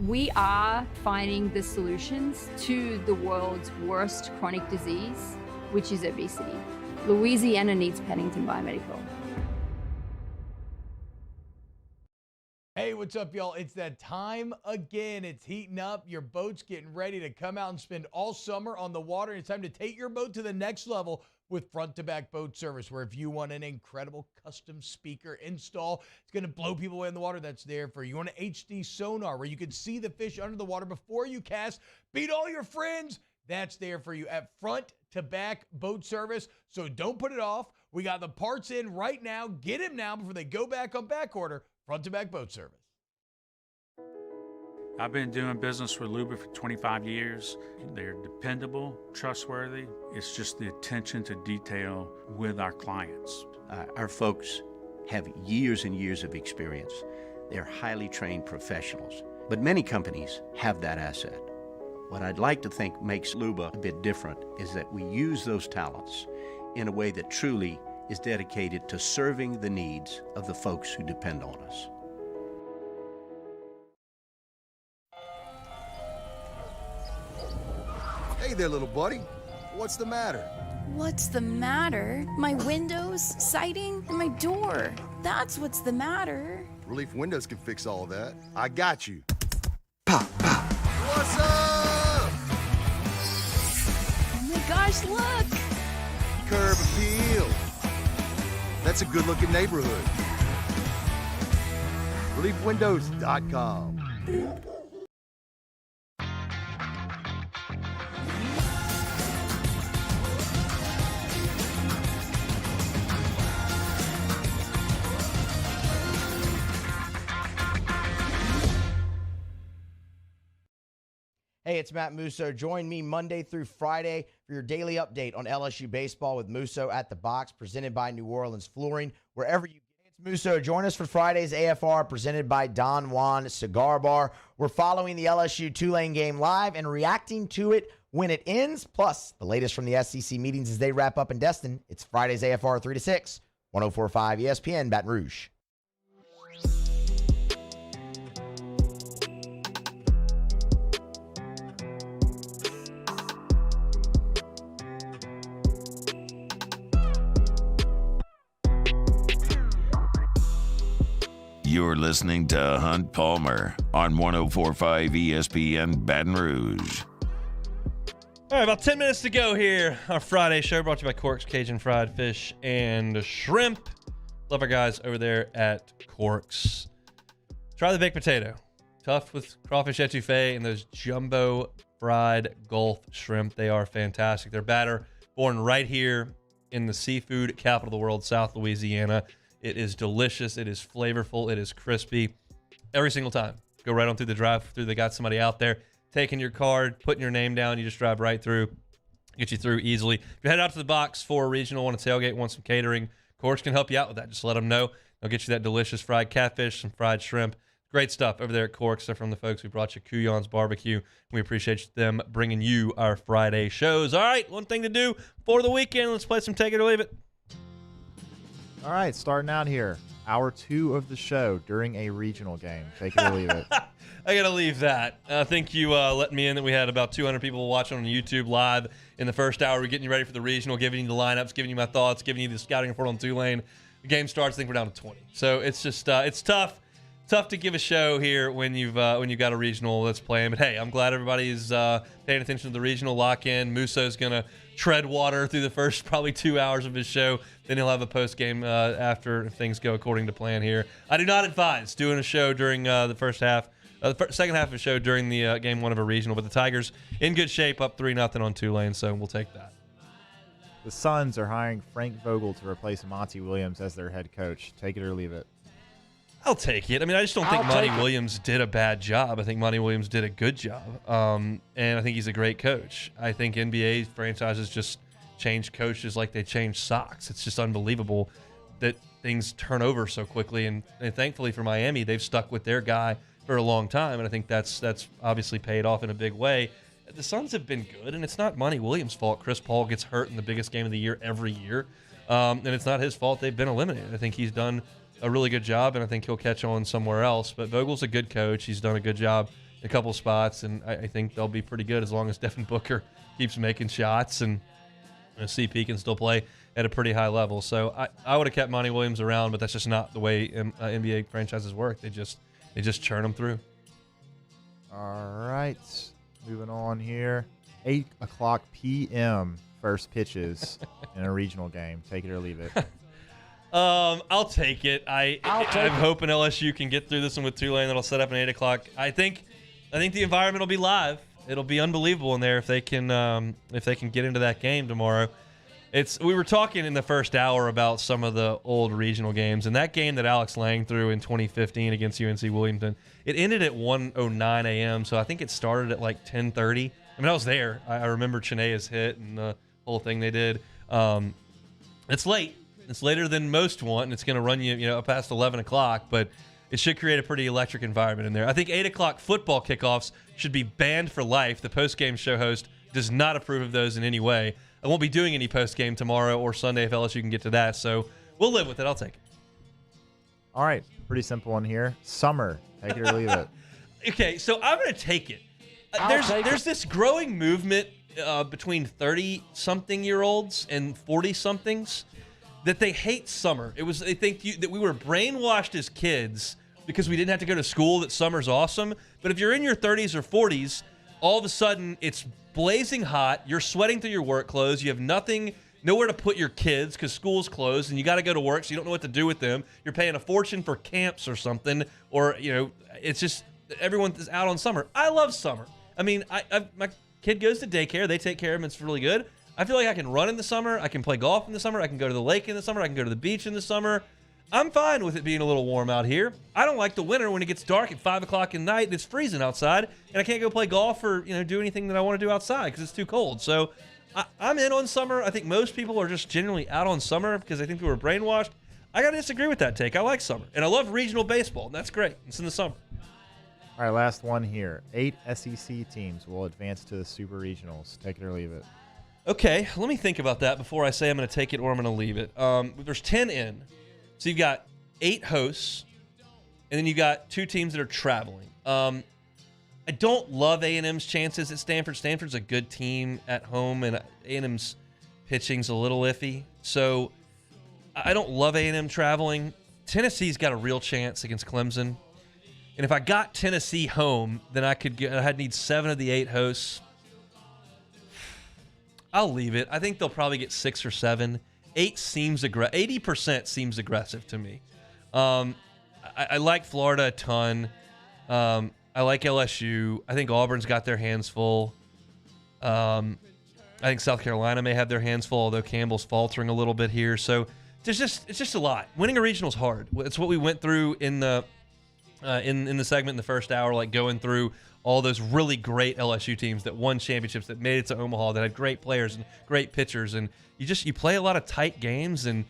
We are finding the solutions to the world's worst chronic disease, which is obesity. Louisiana needs Pennington Biomedical. Hey, what's up, y'all? It's that time again. It's heating up. Your boat's getting ready to come out and spend all summer on the water. It's time to take your boat to the next level with front-to-back boat service, where if you want an incredible custom speaker install, it's going to blow people away in the water, that's there for you. You want an HD sonar where you can see the fish under the water before you cast, beat all your friends, that's there for you at front-to-back boat service. So don't put it off. We got the parts in right now. Get them now before they go back on back order. Front-to-back boat service. I've been doing business with Luba for 25 years. They're dependable, trustworthy. It's just the attention to detail with our clients. Our folks have years and years of experience. They're highly trained professionals. But many companies have that asset. What I'd like to think makes Luba a bit different is that we use those talents in a way that truly is dedicated to serving the needs of the folks who depend on us. Hey there, little buddy. What's the matter? What's the matter? My windows, siding, and my door. That's what's the matter. Relief Windows can fix all that. I got you. Pop, pop. What's up? Oh my gosh, look! Curb appeal. That's a good-looking neighborhood. ReliefWindows.com. Hey, it's Matt Musso. Join me Monday through Friday for your daily update on LSU baseball with Musso at the Box, presented by New Orleans Flooring. Wherever you get it's Musso. Join us for Friday's AFR, presented by Don Juan Cigar Bar. We're following the LSU Tulane game live and reacting to it when it ends, plus the latest from the SEC meetings as they wrap up in Destin. It's Friday's AFR 3 to 6, 104.5 ESPN, Baton Rouge. You're listening to Hunt Palmer on 104.5 ESPN Baton Rouge. All right, about 10 minutes to go here. Our Friday show brought to you by Cork's Cajun Fried Fish and Shrimp. Love our guys over there at Cork's. Try the baked potato. Tough with crawfish etouffee and those jumbo fried Gulf shrimp. They are fantastic. They're batter born right here in the seafood capital of the world, South Louisiana. It is delicious. It is flavorful. It is crispy. Every single time. Go right on through the drive-through. They got somebody out there taking your card, putting your name down. You just drive right through. Get you through easily. If you head out to the box for a regional, want a tailgate, want some catering, Corks can help you out with that. Just let them know. They'll get you that delicious fried catfish, some fried shrimp. Great stuff over there at Corks. They're from the folks who brought you Couillon's Barbecue. We appreciate them bringing you our Friday shows. All right, one thing to do for the weekend. Let's play some Take It or Leave It. All right, starting out here, hour 2 of the show during a regional game. Take it or leave it. I got to leave that. I think you let me in that we had about 200 people watching on YouTube live in the first hour. We're getting you ready for the regional, giving you the lineups, giving you my thoughts, giving you the scouting report on Tulane. The game starts, I think we're down to 20. So it's just it's tough to give a show here when you've got a regional that's playing. But hey, I'm glad everybody's paying attention to the regional lock in. Musso's gonna tread water through the first probably 2 hours of his show. Then he'll have a post game after if things go according to plan here. I do not advise doing a show during the first half, second half of the show during the game one of a regional. But the Tigers in good shape, up 3-0 on Tulane, so we'll take that. The Suns are hiring Frank Vogel to replace Monty Williams as their head coach. Take it or leave it. I'll take it. I mean, I just don't think Monty Williams did a bad job. I think Monty Williams did a good job, and I think he's a great coach. I think NBA franchises just change coaches like they change socks. It's just unbelievable. that things turn over so quickly. And thankfully for Miami, they've stuck with their guy for a long time, and I think that's obviously paid off in a big way. The Suns have been good, and it's not Monty Williams' fault. Chris Paul gets hurt in the biggest game of the year every year, and it's not his fault they've been eliminated. I think he's done a really good job, and I think he'll catch on somewhere else. But Vogel's a good coach. He's done a good job in a couple spots, and I think they'll be pretty good as long as Devin Booker keeps making shots and CP can still play at a pretty high level. So I would have kept Monty Williams around, but that's just not the way NBA franchises work. They just churn them through. All right. Moving on here. 8 o'clock p.m. first pitches in a regional game. Take it or leave it. I'll take it. I'm hoping LSU can get through this one with Tulane. That'll set up an 8 o'clock. I think the environment will be live. It'll be unbelievable in there if they can get into that game tomorrow. We were talking in the first hour about some of the old regional games, and that game that Alex Lang threw in 2015 against UNC Williamson, it ended at 1:09 a.m., so I think it started at like 10:30. I mean, I was there. I remember Chenea's hit and the whole thing they did. It's late. It's later than most want, and it's going to run you past 11 o'clock, but it should create a pretty electric environment in there. I think 8 o'clock football kickoffs should be banned for life. The post-game show host does not approve of those in any way. I won't be doing any post-game tomorrow or Sunday if LSU can get to that, so we'll live with it. I'll take it. All right. Pretty simple one here. Summer. Take it or leave it. Okay, so I'm going to take it. There's this growing movement between 30-something-year-olds and 40-somethings that they hate summer. They think that we were brainwashed as kids because we didn't have to go to school that summer's awesome. But if you're in your 30s or 40s, all of a sudden it's blazing hot. You're sweating through your work clothes. You have nowhere to put your kids because school's closed, and you got to go to work, so you don't know what to do with them. You're paying a fortune for camps or something, or it's just everyone is out on summer. I love summer. I mean, my kid goes to daycare. They take care of him. It's really good. I feel like I can run in the summer. I can play golf in the summer. I can go to the lake in the summer. I can go to the beach in the summer. I'm fine with it being a little warm out here. I don't like the winter when it gets dark at 5 o'clock at night and it's freezing outside, and I can't go play golf or do anything that I want to do outside because it's too cold. So I'm in on summer. I think most people are just generally out on summer because they think we were brainwashed. I got to disagree with that take. I like summer, and I love regional baseball, and that's great. It's in the summer. All right, last one here. 8 SEC teams will advance to the Super Regionals. Take it or leave it. Okay, let me think about that before I say I'm going to take it or I'm going to leave it. There's 10 in. So you've got 8 hosts, and then you got 2 teams that are traveling. I don't love A&M's chances at Stanford. Stanford's a good team at home, and A&M's pitching's a little iffy. So I don't love A&M traveling. Tennessee's got a real chance against Clemson. And if I got Tennessee home, then I'd need 7 of the 8 hosts. I'll leave it. I think they'll probably get 6 or 7. 8 seems 80% seems aggressive to me. I like Florida a ton. I like LSU. I think Auburn's got their hands full. I think South Carolina may have their hands full, although Campbell's faltering a little bit here. So it's just a lot. Winning a regional's hard. It's what we went through in the segment in the first hour, like going through all those really great LSU teams that won championships, that made it to Omaha, that had great players and great pitchers, and you play a lot of tight games, and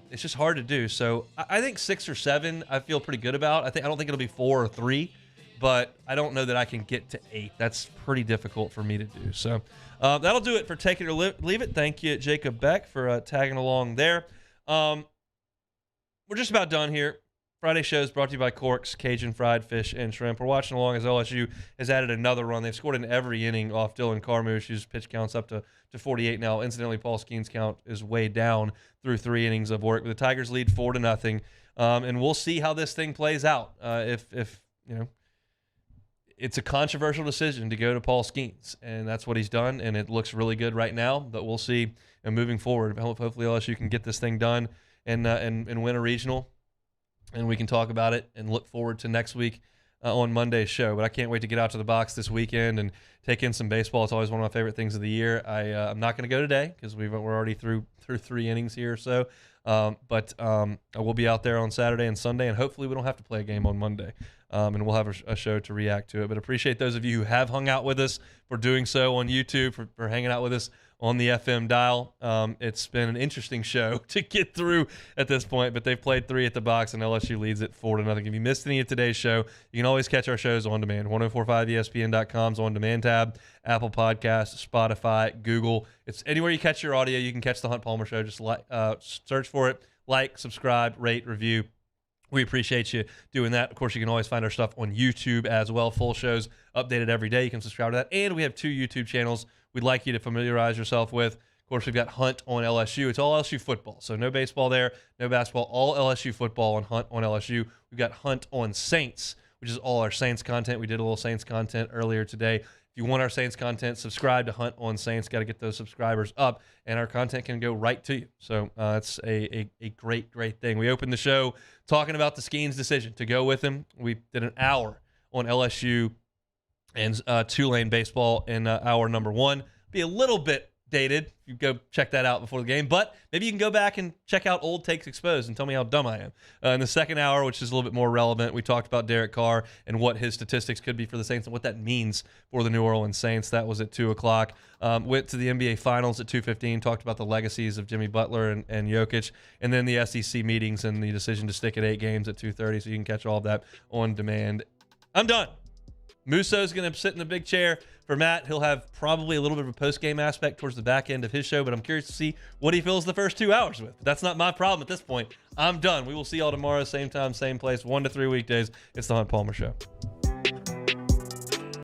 it's just hard to do. So I think 6 or 7 I feel pretty good about. I don't think it'll be 4 or 3, but I don't know that I can get to 8. That's pretty difficult for me to do. So that'll do it for Take It or Leave It. Thank you, Jacob Beck, for tagging along there. We're just about done here. Friday show is brought to you by Corks, Cajun Fried Fish and Shrimp. We're watching along as LSU has added another run. They've scored in every inning off Dylan Carmouche, whose pitch count's up to 48 now. Incidentally, Paul Skeen's count is way down through 3 innings of work. The Tigers lead 4-0, and we'll see how this thing plays out. If it's a controversial decision to go to Paul Skeens, and that's what he's done, and it looks really good right now. But we'll see. And moving forward, hopefully LSU can get this thing done and win a regional. And we can talk about it and look forward to next week on Monday's show. But I can't wait to get out to the box this weekend and take in some baseball. It's always one of my favorite things of the year. I'm not going to go today because we're already through 3 innings here or so. But I will be out there on Saturday and Sunday, and hopefully we don't have to play a game on Monday. And we'll have a show to react to it. But appreciate those of you who have hung out with us for doing so on YouTube, for hanging out with us on the FM dial. It's been an interesting show to get through at this point, but they've played 3 at the box, and LSU leads it 4-0. If you missed any of today's show, you can always catch our shows on demand. 1045ESPN.com's on demand tab, Apple Podcasts, Spotify, Google. It's anywhere you catch your audio, you can catch the Hunt Palmer Show. Just search for it, like, subscribe, rate, review. We appreciate you doing that. Of course, you can always find our stuff on YouTube as well. Full shows updated every day. You can subscribe to that. And we have 2 YouTube channels we'd like you to familiarize yourself with. Of course, we've got Hunt on LSU. It's all LSU football. So no baseball there, no basketball, all LSU football on Hunt on LSU. We've got Hunt on Saints, which is all our Saints content. We did a little Saints content earlier today. If you want our Saints content, subscribe to Hunt on Saints. Got to get those subscribers up, and our content can go right to you. So it's a great, great thing. We opened the show talking about the Skeens decision to go with him. We did an hour on LSU and Tulane baseball in hour number 1. Be a little bit dated. You go check that out before the game, but maybe you can go back and check out Old Takes Exposed and tell me how dumb I am. In the second hour, which is a little bit more relevant, we talked about Derek Carr and what his statistics could be for the Saints and what that means for the New Orleans Saints. That was at 2 o'clock. Went to the NBA Finals at 2:15, talked about the legacies of Jimmy Butler and Jokic, and then the SEC meetings and the decision to stick at 8 games at 2:30, so you can catch all of that on demand. I'm done. Musso's going to sit in the big chair for Matt. He'll have probably a little bit of a post-game aspect towards the back end of his show, but I'm curious to see what he fills the first 2 hours with. That's not my problem at this point. I'm done. We will see y'all tomorrow, same time, same place, 1 to 3 weekdays. It's the Hunt Palmer Show.